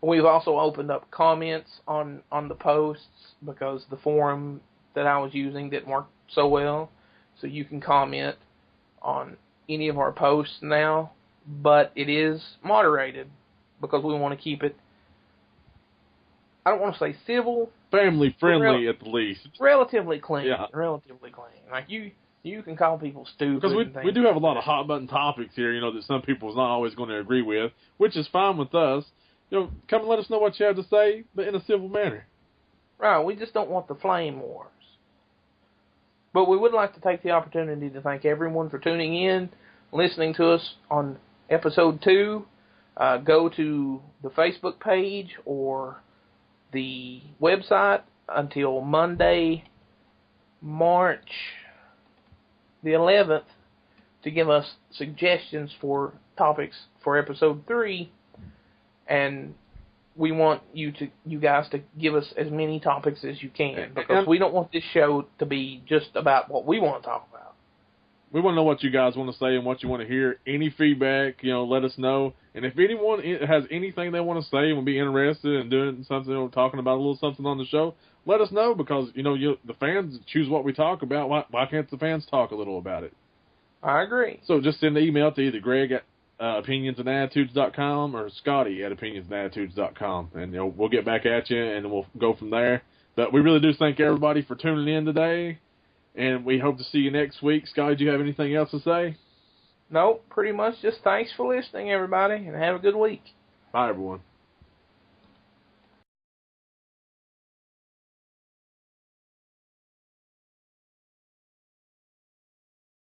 We've also opened up comments on the posts because the forum that I was using didn't work so well. So you can comment on any of our posts now, but it is moderated because we want to keep it, I don't want to say civil. Family friendly at the least. Relatively clean. Yeah. Relatively clean. Like you can call people stupid. Because we do have a lot of hot button topics here, that some people's not always going to agree with, which is fine with us. Come and let us know what you have to say, but in a civil manner. Right. We just don't want the flame wars. But we would like to take the opportunity to thank everyone for tuning in, listening to us on episode 2. Go to the Facebook page or the website until Monday, March the 11th to give us suggestions for topics for episode 3, and we want you guys to give us as many topics as you can, because we don't want this show to be just about what we want to talk about. We want to know what you guys want to say and what you want to hear. Any feedback, let us know. And if anyone has anything they want to say and would be interested in doing something, talking about a little something on the show, let us know, because, the fans choose what we talk about. Why can't the fans talk a little about it? I agree. So just send the email to either Greg at opinionsandattitudes.com or Scottye at opinionsandattitudes.com. And we'll get back at you and we'll go from there. But we really do thank everybody for tuning in today. And we hope to see you next week. Scotty, do you have anything else to say? Nope, pretty much just thanks for listening, everybody, and have a good week. Bye, everyone.